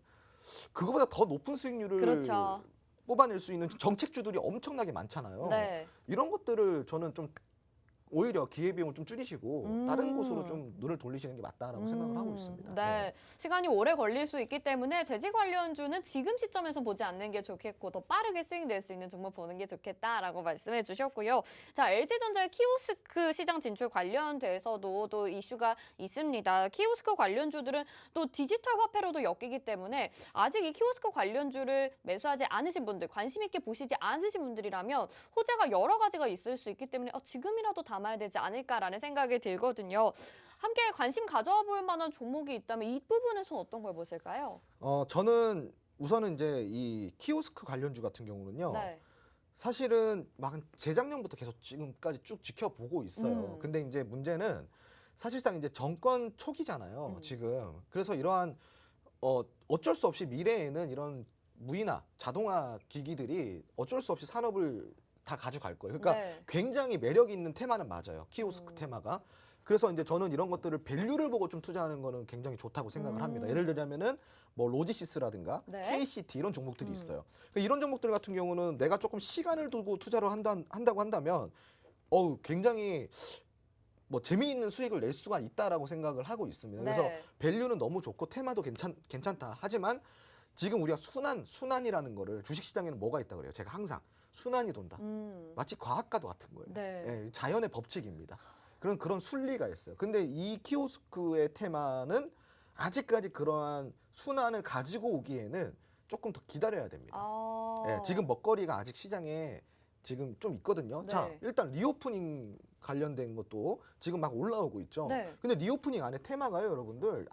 그거보다 더 높은 수익률을 그렇죠. 뽑아낼 수 있는 정책주들이 엄청나게 많잖아요. 네. 이런 것들을 저는 좀 오히려 기회비용을 좀 줄이시고 다른 곳으로 좀 눈을 돌리시는 게 맞다라고 생각을 하고 있습니다. 네. 시간이 오래 걸릴 수 있기 때문에 재직 관련주는 지금 시점에서 보지 않는 게 좋겠고 더 빠르게 스윙될 수 있는 종목 보는 게 좋겠다라고 말씀해 주셨고요. 자, LG전자의 키오스크 시장 진출 관련돼서도 또 이슈가 있습니다. 키오스크 관련주들은 또 디지털 화폐로도 엮이기 때문에 아직 이 키오스크 관련주를 매수하지 않으신 분들, 관심 있게 보시지 않으신 분들이라면 호재가 여러 가지가 있을 수 있기 때문에 지금이라도 담아야 되지 않을까라는 생각이 들거든요. 함께 관심 가져볼 만한 종목이 있다면 이 부분에서 어떤 걸 보실까요? 저는 우선은 이제 이 키오스크 관련주 같은 경우는요. 네. 사실은 막 재작년부터 계속 지금까지 쭉 지켜보고 있어요. 근데 이제 문제는 사실상 이제 정권 초기잖아요. 지금. 그래서 이러한 어쩔 수 없이 미래에는 이런 무인화, 자동화 기기들이 어쩔 수 없이 산업을 다 가져갈 거예요. 그러니까 네. 굉장히 매력 있는 테마는 맞아요. 키오스크 테마가. 그래서 이제 저는 이런 것들을 밸류를 보고 좀 투자하는 거는 굉장히 좋다고 생각을 합니다. 예를 들자면은 뭐 로지시스라든가 네. KCT 이런 종목들이 있어요. 그러니까 이런 종목들 같은 경우는 내가 조금 시간을 두고 투자를 한다고 한다면 굉장히 뭐 재미있는 수익을 낼 수가 있다라고 생각을 하고 있습니다. 그래서 네. 밸류는 너무 좋고 테마도 괜찮다. 하지만 지금 우리가 순환이라는 거를 주식시장에는 뭐가 있다 그래요. 제가 항상 순환이 돈다. 마치 과학과도 같은 거예요. 네. 예, 자연의 법칙입니다. 그런 순리가 있어요. 근데 이 키오스크의 테마는 아직까지 그러한 순환을 가지고 오기에는 조금 더 기다려야 됩니다. 예, 지금 먹거리가 아직 시장에 지금 좀 있거든요. 네. 자, 일단 리오프닝 관련된 것도 지금 막 올라오고 있죠. 네. 근데 리오프닝 안에 테마가요, 여러분들.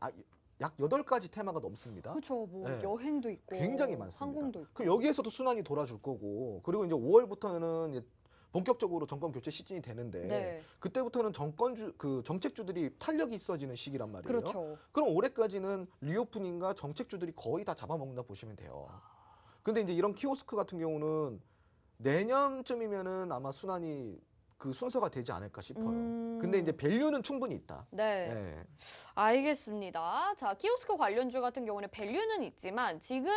약 8가지 테마가 넘습니다. 그렇죠. 뭐 네. 여행도 있고 굉장히 많습니다. 항공도 있고. 그럼 여기에서도 순환이 돌아줄 거고, 그리고 이제 5월부터는 이제 본격적으로 정권 교체 시즌이 되는데 네. 그때부터는 정책주들이 탄력이 있어지는 시기란 말이에요. 그렇죠. 그럼 올해까지는 리오프닝과 정책주들이 거의 다 잡아먹는다 보시면 돼요. 근데 이제 이런 키오스크 같은 경우는 내년쯤이면은 아마 순환이 그 순서가 되지 않을까 싶어요. 근데 이제 밸류는 충분히 있다. 네. 네. 알겠습니다. 자, 키오스크 관련주 같은 경우는 밸류는 있지만 지금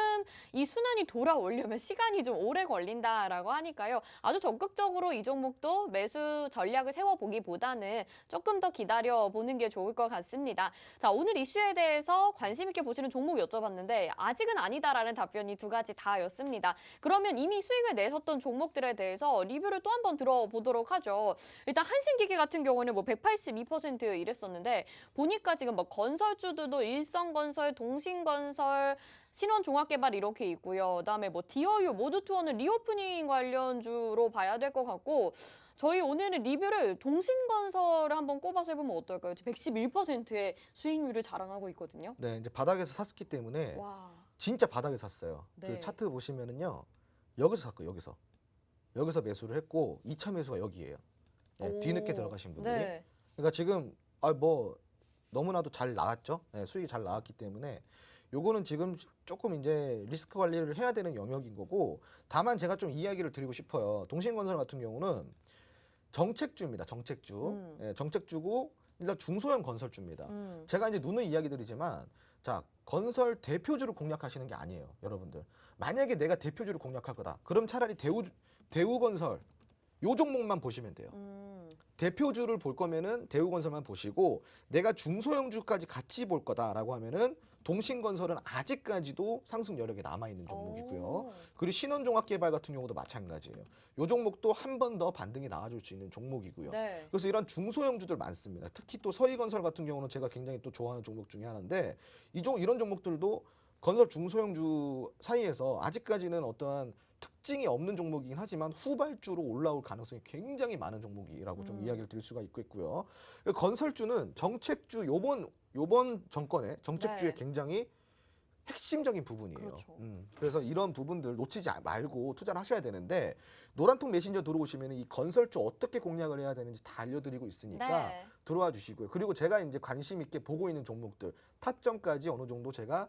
이 순환이 돌아오려면 시간이 좀 오래 걸린다라고 하니까요. 아주 적극적으로 이 종목도 매수 전략을 세워보기보다는 조금 더 기다려보는 게 좋을 것 같습니다. 자, 오늘 이슈에 대해서 관심 있게 보시는 종목 여쭤봤는데 아직은 아니다라는 답변이 2가지 다였습니다. 그러면 이미 수익을 내셨던 종목들에 대해서 리뷰를 또 한번 들어보도록 하죠. 일단 한신기계 같은 경우는 뭐 182% 이랬었는데 보니까 지금 뭐 건설주들도 일성건설, 동신건설, 신원종합개발 이렇게 있고요. 그다음에 뭐 디어유, 모드투어는 리오프닝 관련주로 봐야 될 것 같고 저희 오늘은 리뷰를 동신건설을 한번 꼽아서 해보면 어떨까요? 111%의 수익률을 자랑하고 있거든요. 네, 이제 바닥에서 샀기 때문에 와. 진짜 바닥에 샀어요. 네. 그 차트 보시면은요. 여기서 샀고 여기서 매수를 했고 2차 매수가 여기예요. 네, 오. 뒤늦게 들어가신 분들이. 네. 그러니까 지금 뭐 너무나도 잘 나왔죠. 네, 수익이 잘 나왔기 때문에 요거는 지금 조금 이제 리스크 관리를 해야 되는 영역인 거고 다만 제가 좀 이야기를 드리고 싶어요. 동신건설 같은 경우는 정책주입니다. 정책주. 예, 정책주고 일단 중소형 건설주입니다. 제가 이제 누누이 이야기 드리지만 자, 건설 대표주를 공략하시는 게 아니에요. 여러분들. 만약에 내가 대표주를 공략할 거다. 그럼 차라리 대우건설 요 종목만 보시면 돼요. 대표주를 볼 거면은 대우건설만 보시고 내가 중소형주까지 같이 볼 거다라고 하면은 동신건설은 아직까지도 상승 여력이 남아있는 종목이고요. 그리고 신원종합개발 같은 경우도 마찬가지예요. 요 종목도 한 번 더 반등이 나와줄 수 있는 종목이고요. 네. 그래서 이런 중소형주들 많습니다. 특히 또 서희건설 같은 경우는 제가 굉장히 또 좋아하는 종목 중에 하나인데 이런 종목들도 건설 중소형주 사이에서 아직까지는 어떠한 특징이 없는 종목이긴 하지만 후발주로 올라올 가능성이 굉장히 많은 종목이라고 좀 이야기를 드릴 수가 있겠고요. 건설주는 정책주 요번 정권의 정책주의 네. 굉장히 핵심적인 부분이에요. 그렇죠. 그래서 이런 부분들 놓치지 말고 투자를 하셔야 되는데 노란통 메신저 들어오시면 이 건설주 어떻게 공략을 해야 되는지 다 알려드리고 있으니까 네. 들어와 주시고요. 그리고 제가 이제 관심 있게 보고 있는 종목들 타점까지 어느 정도 제가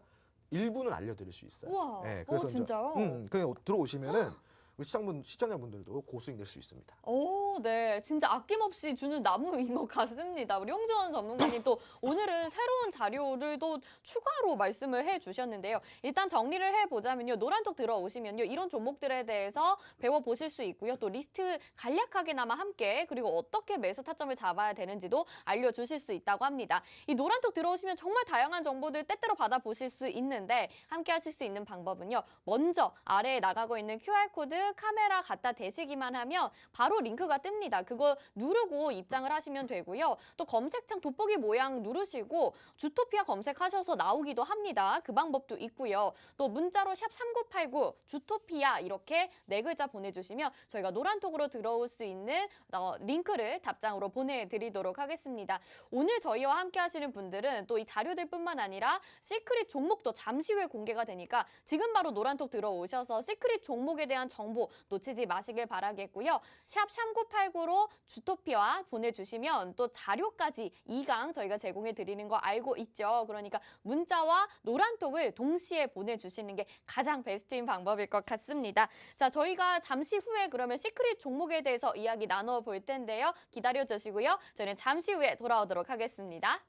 일부는 알려드릴 수 있어요. 우와. 네, 진짜요? 그냥 들어오시면은 우리 시청자분들도 고수익 낼 수 있습니다. 오, 네. 진짜 아낌없이 주는 나무인 것 같습니다. 우리 홍주원 전문가님 또 오늘은 새로운 자료를 또 추가로 말씀을 해주셨는데요. 일단 정리를 해보자면요. 노란톡 들어오시면요. 이런 종목들에 대해서 배워보실 수 있고요. 또 리스트 간략하게나마 함께 그리고 어떻게 매수 타점을 잡아야 되는지도 알려주실 수 있다고 합니다. 이 노란톡 들어오시면 정말 다양한 정보들 때때로 받아보실 수 있는데 함께 하실 수 있는 방법은요. 먼저 아래에 나가고 있는 QR코드 카메라 갖다 대시기만 하면 바로 링크가 뜹니다. 그거 누르고 입장을 하시면 되고요. 또 검색창 돋보기 모양 누르시고 주토피아 검색하셔서 나오기도 합니다. 그 방법도 있고요. 또 문자로 샵 3989 주토피아 이렇게 4글자 보내주시면 저희가 노란톡으로 들어올 수 있는 링크를 답장으로 보내드리도록 하겠습니다. 오늘 저희와 함께 하시는 분들은 또 이 자료들뿐만 아니라 시크릿 종목도 잠시 후에 공개가 되니까 지금 바로 노란톡 들어오셔서 시크릿 종목에 대한 정보 놓치지 마시길 바라겠고요. 샵 3989로 주토피아 보내주시면 또 자료까지 2강 저희가 제공해 드리는 거 알고 있죠. 그러니까 문자와 노란톡을 동시에 보내주시는 게 가장 베스트인 방법일 것 같습니다. 자, 저희가 잠시 후에 그러면 시크릿 종목에 대해서 이야기 나눠볼 텐데요. 기다려주시고요. 저희는 잠시 후에 돌아오도록 하겠습니다.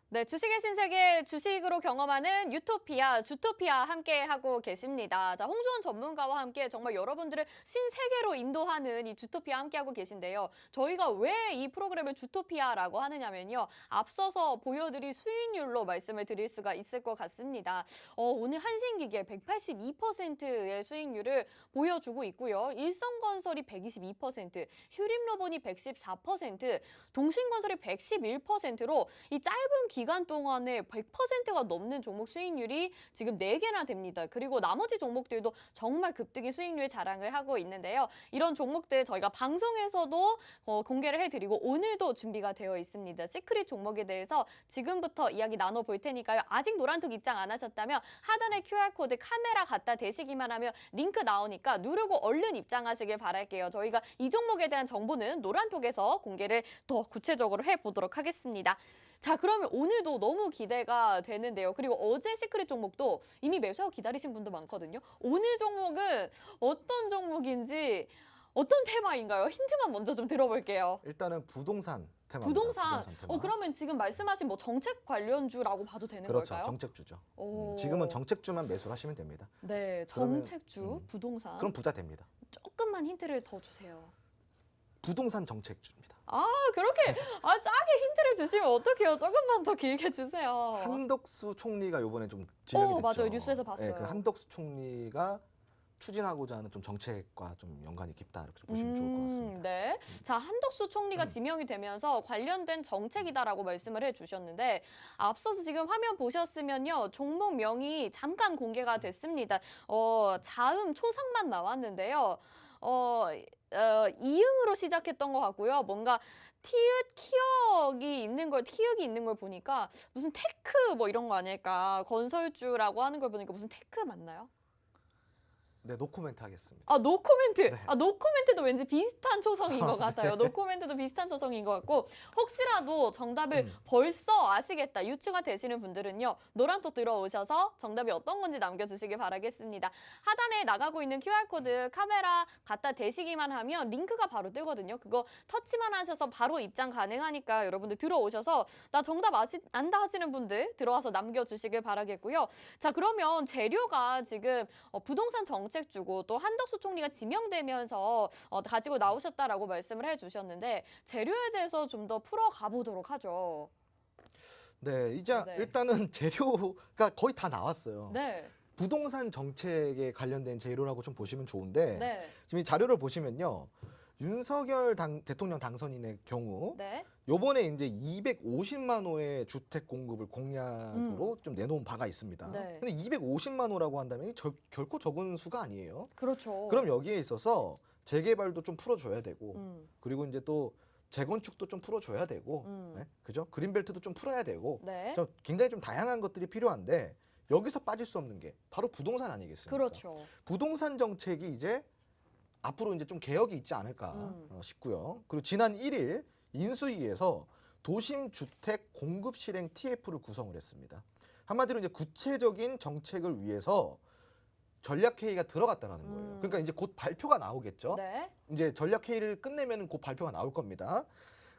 네, 주식의 신세계 주식으로 경험하는 유토피아, 주토피아 함께 하고 계십니다. 자, 홍주원 전문가와 함께 정말 여러분들을 신세계로 인도하는 이 주토피아 함께 하고 계신데요. 저희가 왜 이 프로그램을 주토피아라고 하느냐면요. 앞서서 보여드린 수익률로 말씀을 드릴 수가 있을 것 같습니다. 오늘 한신기계 182%의 수익률을 보여주고 있고요. 일성건설이 122%, 휴림로본이 114%, 동신건설이 111%로 이 짧은 기간 동안에 100%가 넘는 종목 수익률이 지금 4개나 됩니다. 그리고 나머지 종목들도 정말 급등의 수익률 자랑을 하고 있는데요. 이런 종목들 저희가 방송에서도 공개를 해드리고 오늘도 준비가 되어 있습니다. 시크릿 종목에 대해서 지금부터 이야기 나눠볼 테니까요. 아직 노란톡 입장 안 하셨다면 하단에 QR코드 카메라 갖다 대시기만 하면 링크 나오니까 누르고 얼른 입장하시길 바랄게요. 저희가 이 종목에 대한 정보는 노란톡에서 공개를 더 구체적으로 해보도록 하겠습니다. 자, 그러면 오늘도 너무 기대가 되는데요. 그리고 어제 시크릿 종목도 이미 매수하고 기다리신 분도 많거든요. 오늘 종목은 어떤 종목인지 어떤 테마인가요? 힌트만 먼저 좀 들어볼게요. 일단은 부동산 테마입니다. 부동산. 테마. 그러면 지금 말씀하신 뭐 정책 관련주라고 봐도 되는 그렇죠. 걸까요? 정책주죠. 오. 지금은 정책주만 매수를 하시면 됩니다. 네, 그러면, 정책주, 부동산. 그럼 부자 됩니다. 조금만 힌트를 더 주세요. 부동산 정책주입니다. 그렇게 짜게 힌트를 주시면 어떡해요? 조금만 더 길게 주세요. 한덕수 총리가 이번에 좀 지명이 됐죠. 맞아요. 뉴스에서 봤어요. 네, 그 한덕수 총리가 추진하고자 하는 좀 정책과 좀 연관이 깊다 이렇게 좀 보시면 좋을 것 같습니다. 네. 자, 한덕수 총리가 지명이 되면서 관련된 정책이다라고 말씀을 해주셨는데 앞서서 지금 화면 보셨으면요. 종목명이 잠깐 공개가 됐습니다. 자음 초상만 나왔는데요. 이응으로 시작했던 것 같고요. 뭔가 티읕이 있는 걸 보니까 무슨 테크 뭐 이런 거 아닐까. 건설주라고 하는 걸 보니까 무슨 테크 맞나요? 네, 노코멘트 하겠습니다. 노코멘트. 네. 노코멘트도 왠지 비슷한 초성인 것 같아요. 노코멘트도 비슷한 초성인 것 같고 혹시라도 정답을 벌써 아시겠다 유추가 되시는 분들은요. 노란톡 들어오셔서 정답이 어떤 건지 남겨주시길 바라겠습니다. 하단에 나가고 있는 QR코드 카메라 갖다 대시기만 하면 링크가 바로 뜨거든요. 그거 터치만 하셔서 바로 입장 가능하니까 여러분들 들어오셔서 나 정답 안다 하시는 분들 들어와서 남겨주시길 바라겠고요. 자, 그러면 재료가 지금 부동산 정책 대책 주고 또 한덕수 총리가 지명되면서 가지고 나오셨다라고 말씀을 해주셨는데 재료에 대해서 좀 더 풀어가 보도록 하죠. 네, 이제 네. 일단은 재료가 거의 다 나왔어요. 네, 부동산 정책에 관련된 재료라고 좀 보시면 좋은데 네, 지금 이 자료를 보시면요. 윤석열 대통령 당선인의 경우 네. 요번에 이제 250만 호의 주택 공급을 공약으로 좀 내놓은 바가 있습니다. 네. 근데 250만 호라고 한다면 결코 적은 수가 아니에요. 그렇죠. 그럼 여기에 있어서 재개발도 좀 풀어줘야 되고 음, 그리고 이제 또 재건축도 좀 풀어줘야 되고 네? 그죠? 그린벨트도 좀 풀어야 되고 네. 좀 굉장히 좀 다양한 것들이 필요한데 여기서 빠질 수 없는 게 바로 부동산 아니겠습니까? 그렇죠. 부동산 정책이 이제 앞으로 이제 좀 개혁이 있지 않을까 싶고요. 그리고 지난 1일 인수위에서 도심 주택 공급 실행 TF를 구성을 했습니다. 한마디로 이제 구체적인 정책을 위해서 전략 회의가 들어갔다라는 거예요. 그러니까 이제 곧 발표가 나오겠죠. 네. 이제 전략 회의를 끝내면 곧 발표가 나올 겁니다.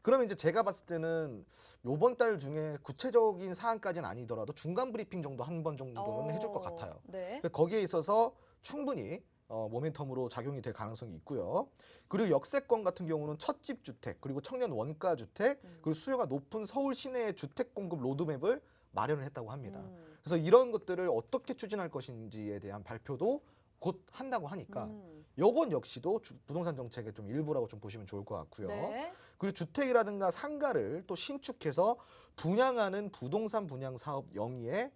그러면 이제 제가 봤을 때는 요번 달 중에 구체적인 사안까지는 아니더라도 중간 브리핑 정도 한 번 정도는 해줄 것 같아요. 네. 거기에 있어서 충분히 모멘텀으로 작용이 될 가능성이 있고요. 그리고 역세권 같은 경우는 첫집 주택, 그리고 청년 원가 주택, 그리고 수요가 높은 서울 시내의 주택 공급 로드맵을 마련을 했다고 합니다. 그래서 이런 것들을 어떻게 추진할 것인지에 대한 발표도 곧 한다고 하니까 요건 역시도 부동산 정책의 좀 일부라고 좀 보시면 좋을 것 같고요. 네. 그리고 주택이라든가 상가를 또 신축해서 분양하는 부동산 분양 사업 영위에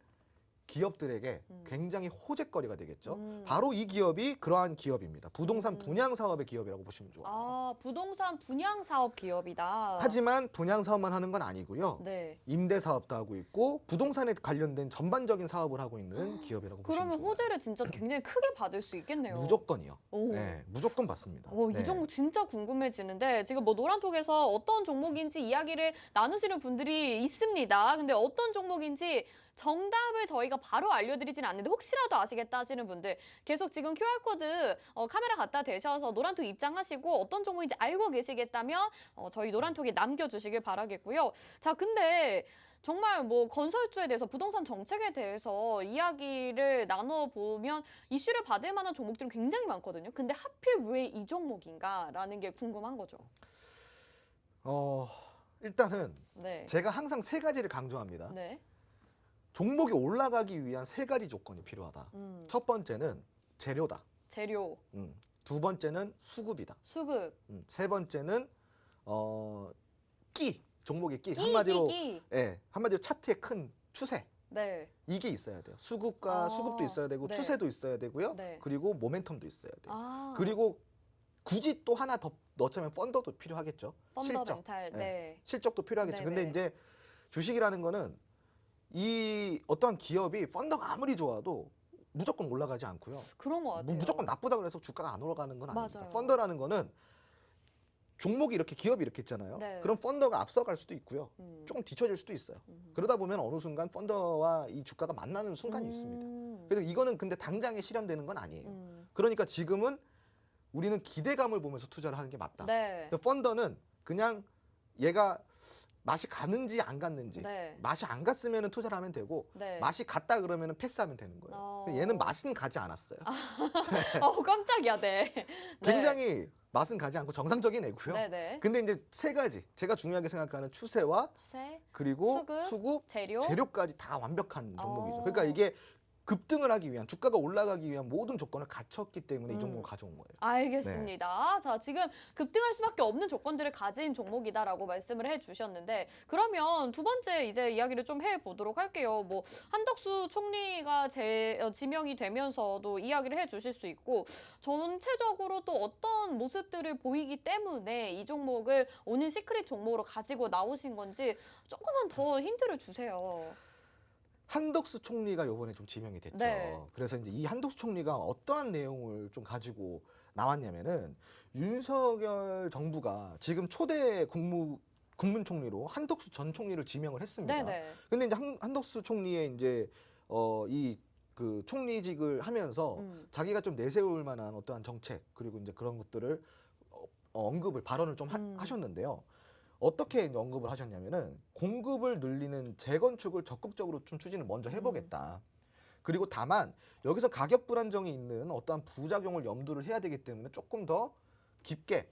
기업들에게 굉장히 호재거리가 되겠죠. 바로 이 기업이 그러한 기업입니다. 부동산 분양 사업의 기업이라고 보시면 좋아요. 아, 부동산 분양 사업 기업이다. 하지만 분양 사업만 하는 건 아니고요. 네. 임대 사업도 하고 있고 부동산에 관련된 전반적인 사업을 하고 있는 기업이라고 보시면 그러면 좋아요. 호재를 진짜 굉장히 크게 받을 수 있겠네요. 무조건이요. 오. 네, 무조건 받습니다. 이 종목 진짜 궁금해지는데 지금 뭐 노란톡에서 어떤 종목인지 이야기를 나누시는 분들이 있습니다. 근데 어떤 종목인지 정답을 저희가 바로 알려드리진 않는데 혹시라도 아시겠다 하시는 분들 계속 지금 QR코드 카메라 갖다 대셔서 노란톡 입장하시고 어떤 종목인지 알고 계시겠다면 저희 노란톡에 남겨주시길 바라겠고요. 자, 근데 정말 뭐 건설주에 대해서 부동산 정책에 대해서 이야기를 나눠보면 이슈를 받을 만한 종목들은 굉장히 많거든요. 근데 하필 왜 이 종목인가라는 게 궁금한 거죠. 일단은 네. 제가 항상 세 가지를 강조합니다. 네. 종목이 올라가기 위한 세 가지 조건이 필요하다. 첫 번째는 재료다. 재료, 두 번째는 수급이다. 수급, 세 번째는 종목의 끼. 끼. 예, 한마디로 차트의 큰 추세. 네. 이게 있어야 돼요. 수급도 있어야 되고 네. 추세도 있어야 되고요. 네. 그리고 모멘텀도 있어야 돼요. 아, 그리고 굳이 또 하나 더 넣자면 펀더도 필요하겠죠. 펀더멘탈. 네. 실적도 필요하겠죠. 네, 근데 네. 이제 주식이라는 거는 이 어떠한 기업이 펀더가 아무리 좋아도 무조건 올라가지 않고요. 그런 것 같아요. 무조건 나쁘다고 해서 주가가 안 올라가는 건 아닙니다. 맞아요. 펀더라는 거는 종목이 이렇게 기업이 이렇게 있잖아요. 네. 그럼 펀더가 앞서갈 수도 있고요. 음. 조금 뒤처질 수도 있어요. 그러다 보면 어느 순간 펀더와 이 주가가 만나는 순간이 있습니다. 그래서 이거는 근데 당장에 실현되는 건 아니에요. 그러니까 지금은 우리는 기대감을 보면서 투자를 하는 게 맞다. 네. 그러니까 펀더는 그냥 얘가 맛이 가는지 안 갔는지 네. 맛이 안 갔으면 투자를 하면 되고 네. 맛이 갔다 그러면 패스하면 되는 거예요. 얘는 맛은 가지 않았어요. 깜짝이야, 네. 굉장히 맛은 가지 않고 정상적인 애고요. 네네. 근데 이제 세 가지 제가 중요하게 생각하는 추세와 추세, 그리고 수급, 재료. 재료까지 다 완벽한 종목이죠. 어. 그러니까 이게 급등을 하기 위한 주가가 올라가기 위한 모든 조건을 갖췄기 때문에 이 종목을 가져온 거예요. 알겠습니다. 자, 지금 급등할 수밖에 없는 조건들을 가진 종목이다라고 말씀을 해주셨는데 그러면 두 번째 이제 이야기를 좀 해보도록 할게요. 뭐 한덕수 총리가 지명이 되면서도 이야기를 해주실 수 있고 전체적으로 또 어떤 모습들을 보이기 때문에 이 종목을 오늘 시크릿 종목으로 가지고 나오신 건지 조금만 더 힌트를 주세요. 한덕수 총리가 이번에 좀 지명이 됐죠. 네. 그래서 이제 이 한덕수 총리가 어떠한 내용을 좀 가지고 나왔냐면은 윤석열 정부가 지금 초대 국무총리로 한덕수 전 총리를 지명을 했습니다. 네네. 근데 이제 한덕수 총리의 이제 이 그 총리직을 하면서 자기가 좀 내세울 만한 어떠한 정책 그리고 이제 그런 것들을 언급을 발언을 좀 하셨는데요. 어떻게 이제 언급을 하셨냐면은 공급을 늘리는 재건축을 적극적으로 좀 추진을 먼저 해보겠다. 그리고 다만 여기서 가격 불안정이 있는 어떠한 부작용을 염두를 해야 되기 때문에 조금 더 깊게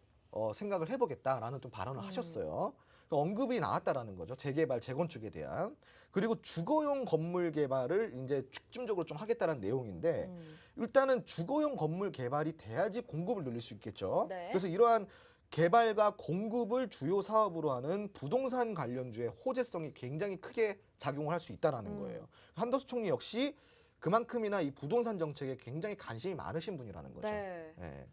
생각을 해보겠다라는 좀 발언을 하셨어요. 그러니까 언급이 나왔다라는 거죠. 재개발, 재건축에 대한. 그리고 주거용 건물 개발을 이제 중점적으로 좀 하겠다는 내용인데 일단은 주거용 건물 개발이 돼야지 공급을 늘릴 수 있겠죠. 네. 그래서 이러한 개발과 공급을 주요 사업으로 하는 부동산 관련주의 호재성이 굉장히 크게 작용을 할 수 있다라는 거예요. 한덕수 총리 역시 그만큼이나 이 부동산 정책에 굉장히 관심이 많으신 분이라는 거죠. 네. 예.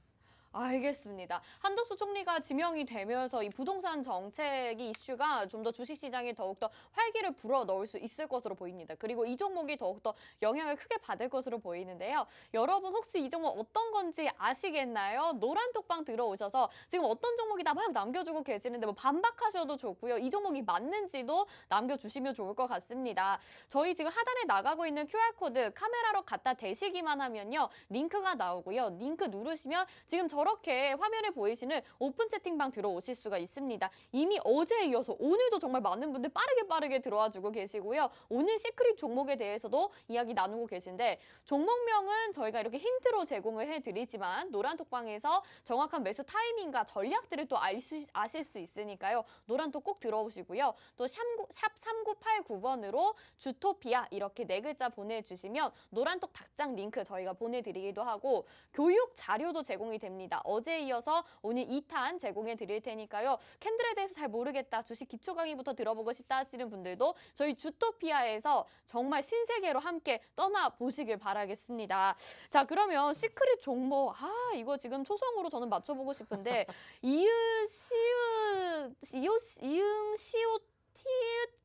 알겠습니다. 한덕수 총리가 지명이 되면서 이 부동산 정책이 이슈가 좀 더 주식시장에 더욱더 활기를 불어 넣을 수 있을 것으로 보입니다. 그리고 이 종목이 더욱더 영향을 크게 받을 것으로 보이는데요. 여러분 혹시 이 종목 어떤 건지 아시겠나요? 노란톡방 들어오셔서 지금 어떤 종목이다 막 남겨주고 계시는데 뭐 반박하셔도 좋고요. 이 종목이 맞는지도 남겨주시면 좋을 것 같습니다. 저희 지금 하단에 나가고 있는 QR코드 카메라로 갖다 대시기만 하면요. 링크가 나오고요. 링크 누르시면 지금 저렇게 화면에 보이시는 오픈 채팅방 들어오실 수가 있습니다. 이미 어제에 이어서 오늘도 정말 많은 분들 빠르게 들어와주고 계시고요. 오늘 시크릿 종목에 대해서도 이야기 나누고 계신데 종목명은 저희가 이렇게 힌트로 제공을 해드리지만 노란톡방에서 정확한 매수 타이밍과 전략들을 또 아실 수 있으니까요. 노란톡 꼭 들어오시고요. 또 샵 3989번으로 주토피아 이렇게 네 글자 보내주시면 노란톡 닭장 링크 저희가 보내드리기도 하고 교육 자료도 제공이 됩니다. 어제에 이어서 오늘 2탄 제공해 드릴 테니까요. 캔들에 대해서 잘 모르겠다, 주식 기초 강의부터 들어보고 싶다 하시는 분들도 저희 주토피아에서 정말 신세계로 함께 떠나보시길 바라겠습니다. 자, 그러면 시크릿 종목, 이거 지금 초성으로 저는 맞춰보고 싶은데 이응, 시옷, 티읕,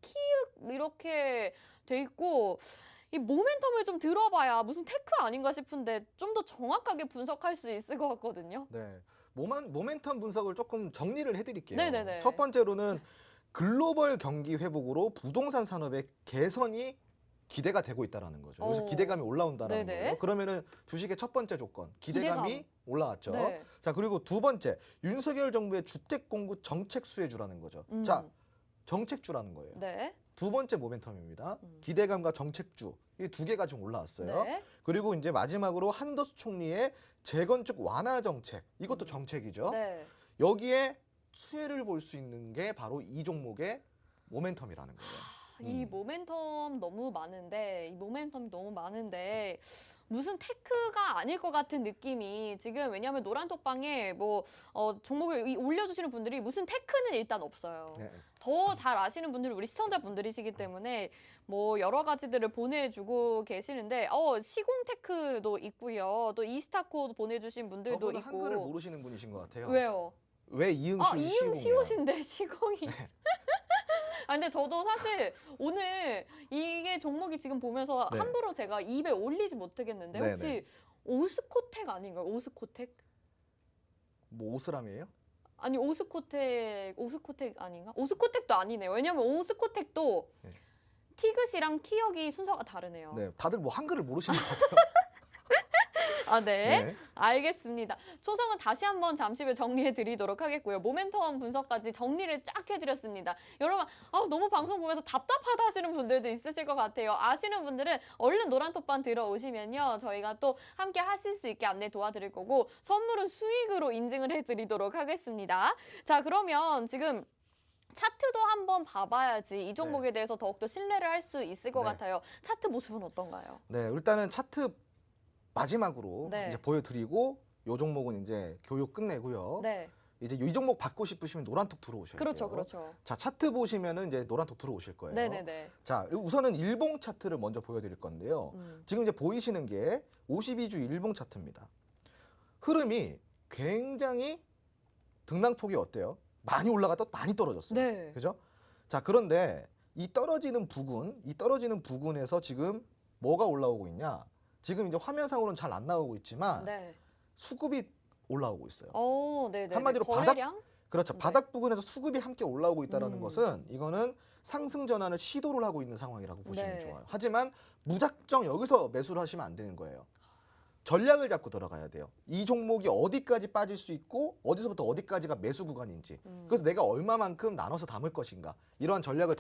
키읔 이렇게 돼 있고 이 모멘텀을 좀 들어봐야 무슨 테크 아닌가 싶은데 좀 더 정확하게 분석할 수 있을 것 같거든요. 네. 모멘텀 분석을 조금 정리를 해드릴게요. 네네네. 첫 번째로는 글로벌 경기 회복으로 부동산 산업의 개선이 기대가 되고 있다는 거죠. 여기서 오. 기대감이 올라온다는 네네. 거예요. 그러면은 주식의 첫 번째 조건, 기대감이 기대감. 올라왔죠. 네. 자, 그리고 두 번째, 윤석열 정부의 주택 공급 정책 수혜주라는 거죠. 자, 정책주라는 거예요. 네. 두 번째 모멘텀입니다. 기대감과 정책주, 이 두 개가 지금 올라왔어요. 네. 그리고 이제 마지막으로 한덕수 총리의 재건축 완화 정책, 이것도 정책이죠. 네. 여기에 수혜를 볼 수 있는 게 바로 이 종목의 모멘텀이라는 거예요. 이 모멘텀 너무 많은데 이 모멘텀이 너무 많은데 무슨 테크가 아닐 것 같은 느낌이 지금 왜냐하면 노란톡방에 뭐 종목을 올려주시는 분들이 무슨 테크는 일단 없어요. 네. 더 잘 아시는 분들이 우리 시청자분들이시기 때문에 뭐 여러 가지들을 보내주고 계시는데 시공테크도 있고요. 또 이스타코 보내주신 분들도 저분은 있고. 한글을 모르시는 분이신 것 같아요. 왜요? 왜 이응 이응 시옷이야? 시옷인데 시공이. 근데 저도 사실 오늘 이게 종목이 지금 보면서 네. 함부로 제가 입에 올리지 못하겠는데 네, 혹시 네. 오스코텍 아닌가요? 오스코텍? 뭐 오스람이에요? 아니 오스코텍 아닌가? 오스코텍도 아니네요. 왜냐면 오스코텍도 네. 티귿이랑 키역이 순서가 다르네요. 네, 다들 뭐 한글을 모르시는 것 같아요. 네. 네. 알겠습니다. 초성은 다시 한번 잠시 후에 정리해 드리도록 하겠고요. 모멘텀 분석까지 정리를 쫙 해드렸습니다. 여러분, 너무 방송 보면서 답답하다 하시는 분들도 있으실 것 같아요. 아시는 분들은 얼른 노란톡방 들어오시면요. 저희가 또 함께 하실 수 있게 안내 도와드릴 거고 선물은 수익으로 인증을 해드리도록 하겠습니다. 자, 그러면 지금 차트도 한번 봐봐야지 이 종목에 대해서 더욱더 신뢰를 할 수 있을 것 네. 같아요. 차트 모습은 어떤가요? 네, 일단은 차트 마지막으로 네. 이제 보여드리고 요 종목은 이제 교육 끝내고요. 네. 이제 이 종목 받고 싶으시면 노란톡 들어오셔야 그렇죠, 돼요. 그렇죠. 자, 차트 보시면은 이제 노란톡 들어오실 거예요. 네네네. 자, 우선은 일봉 차트를 먼저 보여드릴 건데요. 지금 이제 보이시는 게 52주 일봉 차트입니다. 흐름이 굉장히 등락폭이 어때요? 많이 올라갔다 많이 떨어졌어요. 네. 그죠? 자, 그런데 이 떨어지는 부근에서 지금 뭐가 올라오고 있냐? 지금 이제 화면상으로는 잘 안 나오고 있지만 네. 수급이 올라오고 있어요. 네네. 한마디로 거래량? 그렇죠. 네. 바닥 부근에서 수급이 함께 올라오고 있다는 음. 것은 이거는 상승 전환을 시도를 하고 있는 상황이라고 보시면 네. 좋아요. 하지만 무작정 여기서 매수를 하시면 안 되는 거예요. 전략을 잡고 들어가야 돼요. 이 종목이 어디까지 빠질 수 있고 어디서부터 어디까지가 매수 구간인지. 그래서 내가 얼마만큼 나눠서 담을 것인가. 이러한 전략을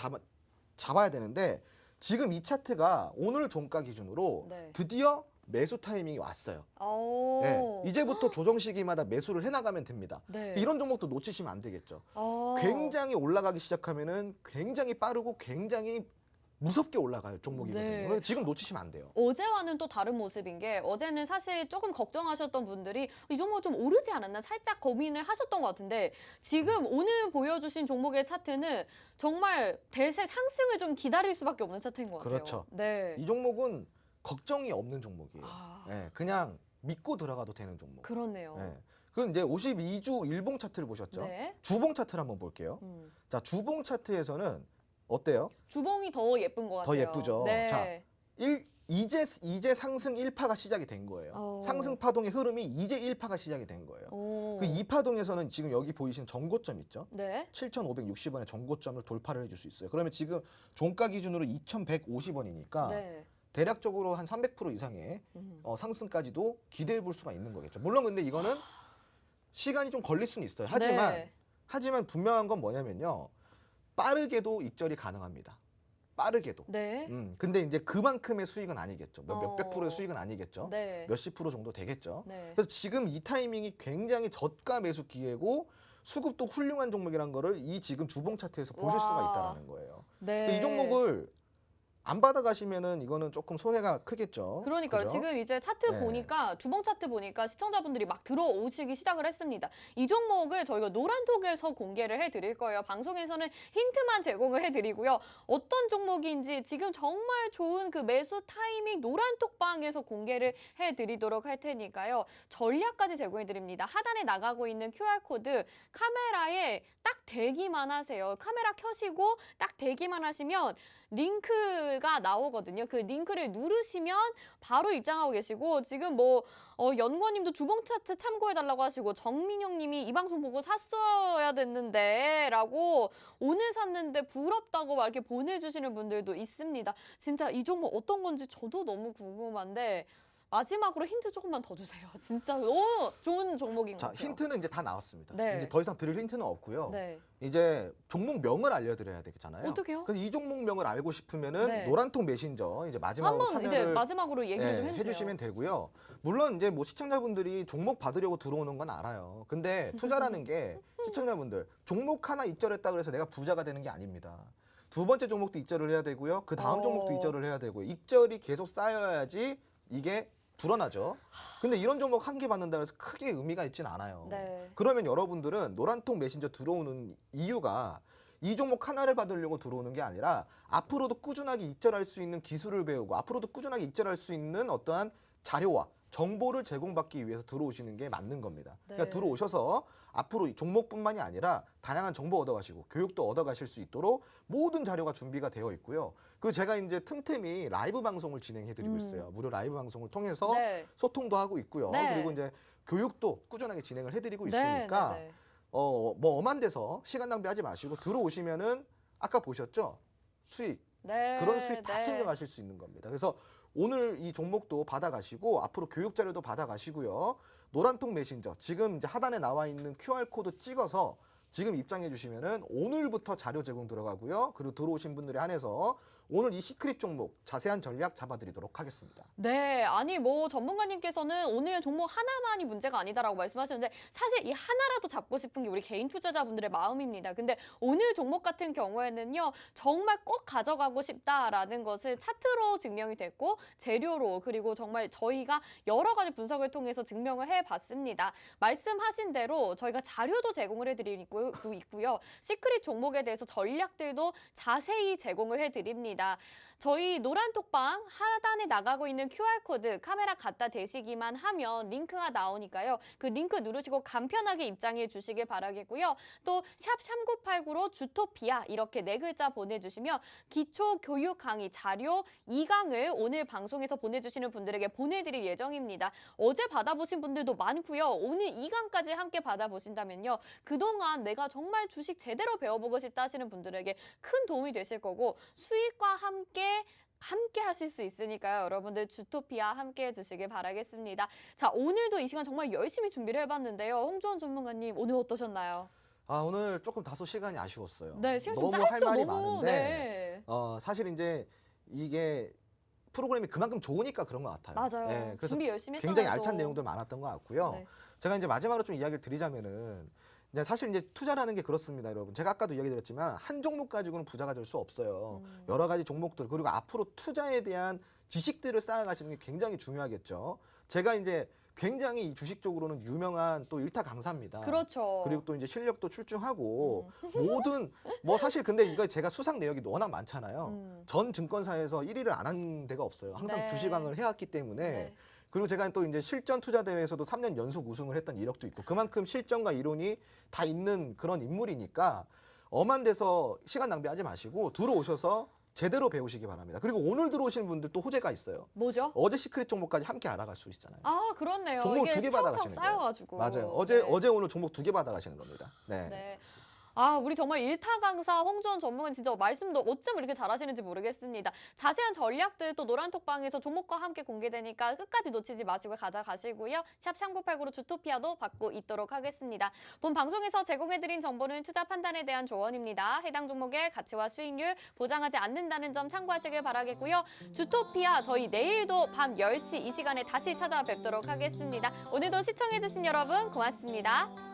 잡아야 되는데 지금 이 차트가 오늘 종가 기준으로 네. 드디어 매수 타이밍이 왔어요. 오. 네, 이제부터 조정 시기마다 매수를 해나가면 됩니다. 네. 이런 종목도 놓치시면 안 되겠죠. 어. 굉장히 올라가기 시작하면은 굉장히 빠르고 굉장히 무섭게 올라갈 종목이거든요. 네. 그래서 지금 놓치시면 안 돼요. 어제와는 또 다른 모습인 게 어제는 사실 조금 걱정하셨던 분들이 이 종목 좀 오르지 않았나 살짝 고민을 하셨던 것 같은데 지금 오늘 보여주신 종목의 차트는 정말 대세 상승을 좀 기다릴 수밖에 없는 차트인 것 같아요. 그렇죠. 네. 이 종목은 걱정이 없는 종목이에요. 아, 예, 그냥 믿고 들어가도 되는 종목. 그렇네요. 예. 그럼 이제 52주 일봉 차트를 보셨죠? 네. 주봉 차트를 한번 볼게요. 자, 주봉 차트에서는 어때요? 주봉이 더 예쁜 것 더 같아요. 예쁘죠. 네. 자, 이제 상승 1파가 시작이 된 거예요. 어. 상승 파동의 흐름이 이제 1파가 시작이 된 거예요. 오. 그 2파동에서는 지금 여기 보이신 전고점 있죠? 네. 7,560원의 전고점을 돌파를 해줄 수 있어요. 그러면 지금 종가 기준으로 2,150원이니까 네. 대략적으로 한 300% 이상의 상승까지도 기대해 볼 수가 있는 거겠죠. 물론 근데 이거는 시간이 좀 걸릴 수는 있어요. 네. 하지만 분명한 건 뭐냐면요. 빠르게도 입절이 가능합니다. 빠르게도. 네. 근데 이제 그만큼의 수익은 아니겠죠. 몇백 어. 프로의 수익은 아니겠죠. 네. 몇십 프로 정도 되겠죠. 네. 그래서 지금 이 타이밍이 굉장히 저가 매수 기회고 수급도 훌륭한 종목이라는 거를 이 지금 주봉 차트에서 보실 와. 수가 있다는 거예요. 네. 이 종목을 안 받아가시면은 이거는 조금 손해가 크겠죠. 그러니까요. 그죠? 지금 이제 차트 네. 보니까 주봉 차트 보니까 시청자분들이 막 들어오시기 시작을 했습니다. 이 종목을 저희가 노란톡에서 공개를 해드릴 거예요. 방송에서는 힌트만 제공을 해드리고요. 어떤 종목인지 지금 정말 좋은 그 매수 타이밍 노란톡방에서 공개를 해드리도록 할 테니까요. 전략까지 제공해드립니다. 하단에 나가고 있는 QR코드 카메라에 딱 대기만 하세요. 카메라 켜시고 딱 대기만 하시면 링크가 나오거든요. 그 링크를 누르시면 바로 입장하고 계시고 지금 연구원님도 주봉 차트 참고해달라고 하시고 정민영님이 이 방송 보고 샀어야 됐는데 라고 오늘 샀는데 부럽다고 막 이렇게 보내주시는 분들도 있습니다. 진짜 이 종목 어떤 건지 저도 너무 궁금한데 마지막으로 힌트 조금만 더 주세요. 진짜 너무 좋은 종목인 것 자, 같아요. 힌트는 이제 다 나왔습니다. 네. 이제 더 이상 드릴 힌트는 없고요. 네. 이제 종목명을 알려드려야 되잖아요. 어떻게요? 그래서 이 종목명을 알고 싶으면은 네. 노란통 메신저 이제 마지막으로 한번 이제 참여를 마지막으로 얘기 좀 해주세요. 해주시면 되고요. 물론 이제 뭐 시청자분들이 종목 받으려고 들어오는 건 알아요. 근데 투자라는 게 시청자분들 종목 하나 입절했다 그래서 내가 부자가 되는 게 아닙니다. 두 번째 종목도 입절을 해야 되고요. 그 다음 종목도 입절을 해야 되고요. 입절이 계속 쌓여야지 이게 불어나죠. 근데 이런 종목 한 개 받는다고 해서 크게 의미가 있진 않아요. 네. 그러면 여러분들은 노란통 메신저 들어오는 이유가 이 종목 하나를 받으려고 들어오는 게 아니라 앞으로도 꾸준하게 입절할 수 있는 기술을 배우고 앞으로도 꾸준하게 입절할 수 있는 어떠한 자료와 정보를 제공받기 위해서 들어오시는 게 맞는 겁니다. 네. 그러니까 들어오셔서 앞으로 이 종목뿐만이 아니라 다양한 정보 얻어가시고 교육도 얻어가실 수 있도록 모든 자료가 준비가 되어 있고요. 그리고 제가 이제 틈틈이 라이브 방송을 진행해드리고 있어요. 무료 라이브 방송을 통해서 네. 소통도 하고 있고요. 네. 그리고 이제 교육도 꾸준하게 진행을 해드리고 네, 있으니까 네, 네. 뭐 엄한 데서 시간 낭비하지 마시고 들어오시면은 아까 보셨죠? 수익 네, 그런 수익 다 네. 챙겨가실 수 있는 겁니다. 그래서 오늘 이 종목도 받아가시고 앞으로 교육 자료도 받아가시고요. 노란통 메신저 지금 이제 하단에 나와 있는 QR 코드 찍어서 지금 입장해 주시면은 오늘부터 자료 제공 들어가고요. 그리고 들어오신 분들에 한해서 오늘 이 시크릿 종목 자세한 전략 잡아드리도록 하겠습니다. 네, 아니 전문가님께서는 오늘 종목 하나만이 문제가 아니다라고 말씀하셨는데 사실 이 하나라도 잡고 싶은 게 우리 개인 투자자분들의 마음입니다. 근데 오늘 종목 같은 경우에는요, 정말 꼭 가져가고 싶다라는 것을 차트로 증명이 됐고 재료로 그리고 정말 저희가 여러 가지 분석을 통해서 증명을 해봤습니다. 말씀하신 대로 저희가 자료도 제공을 해드리고 있고요. 시크릿 종목에 대해서 전략들도 자세히 제공을 해드립니다. 저희 노란톡방 하단에 나가고 있는 QR코드 카메라 갖다 대시기만 하면 링크가 나오니까요. 그 링크 누르시고 간편하게 입장해 주시길 바라겠고요. 또 샵 3989로 주토피아 이렇게 4글자 보내주시면 기초 교육 강의 자료 2강을 오늘 방송에서 보내주시는 분들에게 보내드릴 예정입니다. 어제 받아보신 분들도 많고요. 오늘 2강까지 함께 받아보신다면요. 그동안 내가 정말 주식 제대로 배워보고 싶다 하시는 분들에게 큰 도움이 되실 거고 수익과 함께 하실 수 있으니까요. 여러분들 주토피아 함께 해주시길 바라겠습니다. 자, 오늘도 이 시간 정말 열심히 준비를 해봤는데요. 홍주원 전문가님 오늘 어떠셨나요? 아, 오늘 조금 다소 시간이 아쉬웠어요. 네, 시간 좀 너무 짧죠. 할 말이 너무. 많은데 네. 사실 이제 이게 프로그램이 그만큼 좋으니까 그런 것 같아요. 맞아요. 예, 그래서 준비 열심히 굉장히 했잖아요, 알찬 또. 내용들 많았던 것 같고요. 네. 제가 이제 마지막으로 좀 이야기를 드리자면은 이제 사실 이제 투자라는 게 그렇습니다, 여러분. 제가 아까도 이야기 드렸지만 한 종목 가지고는 부자가 될 수 없어요. 여러 가지 종목들 그리고 앞으로 투자에 대한 지식들을 쌓아가시는 게 굉장히 중요하겠죠. 제가 이제 굉장히 이 주식 쪽으로는 유명한 또 일타 강사입니다. 그렇죠. 그리고 또 이제 실력도 출중하고 모든 뭐 사실 근데 이거 제가 수상 내역이 워낙 많잖아요. 전 증권사에서 1위를 안 한 데가 없어요. 항상 네. 주식왕을 해왔기 때문에. 네. 그리고 제가 또 이제 실전 투자 대회에서도 3년 연속 우승을 했던 이력도 있고 그만큼 실전과 이론이 다 있는 그런 인물이니까 엄한 데서 시간 낭비하지 마시고 들어오셔서 제대로 배우시기 바랍니다. 그리고 오늘 들어오신 분들 또 호재가 있어요. 뭐죠? 어제 시크릿 종목까지 함께 알아갈 수 있잖아요. 아, 그렇네요. 종목 이게 두 개 차곡차곡 받아가시는 거예요. 쌓여가지고. 맞아요. 네. 어제 오늘 종목 2개 받아가시는 겁니다. 네. 네. 아, 우리 정말 일타 강사 홍주원 전문가는 진짜 말씀도 어쩜 이렇게 잘하시는지 모르겠습니다. 자세한 전략들 또 노란톡방에서 종목과 함께 공개되니까 끝까지 놓치지 마시고 가져가시고요. 샵 3989로 주토피아도 받고 있도록 하겠습니다. 본 방송에서 제공해드린 정보는 투자 판단에 대한 조언입니다. 해당 종목의 가치와 수익률 보장하지 않는다는 점 참고하시길 바라겠고요. 주토피아 저희 내일도 밤 10시 이 시간에 다시 찾아뵙도록 하겠습니다. 오늘도 시청해주신 여러분 고맙습니다.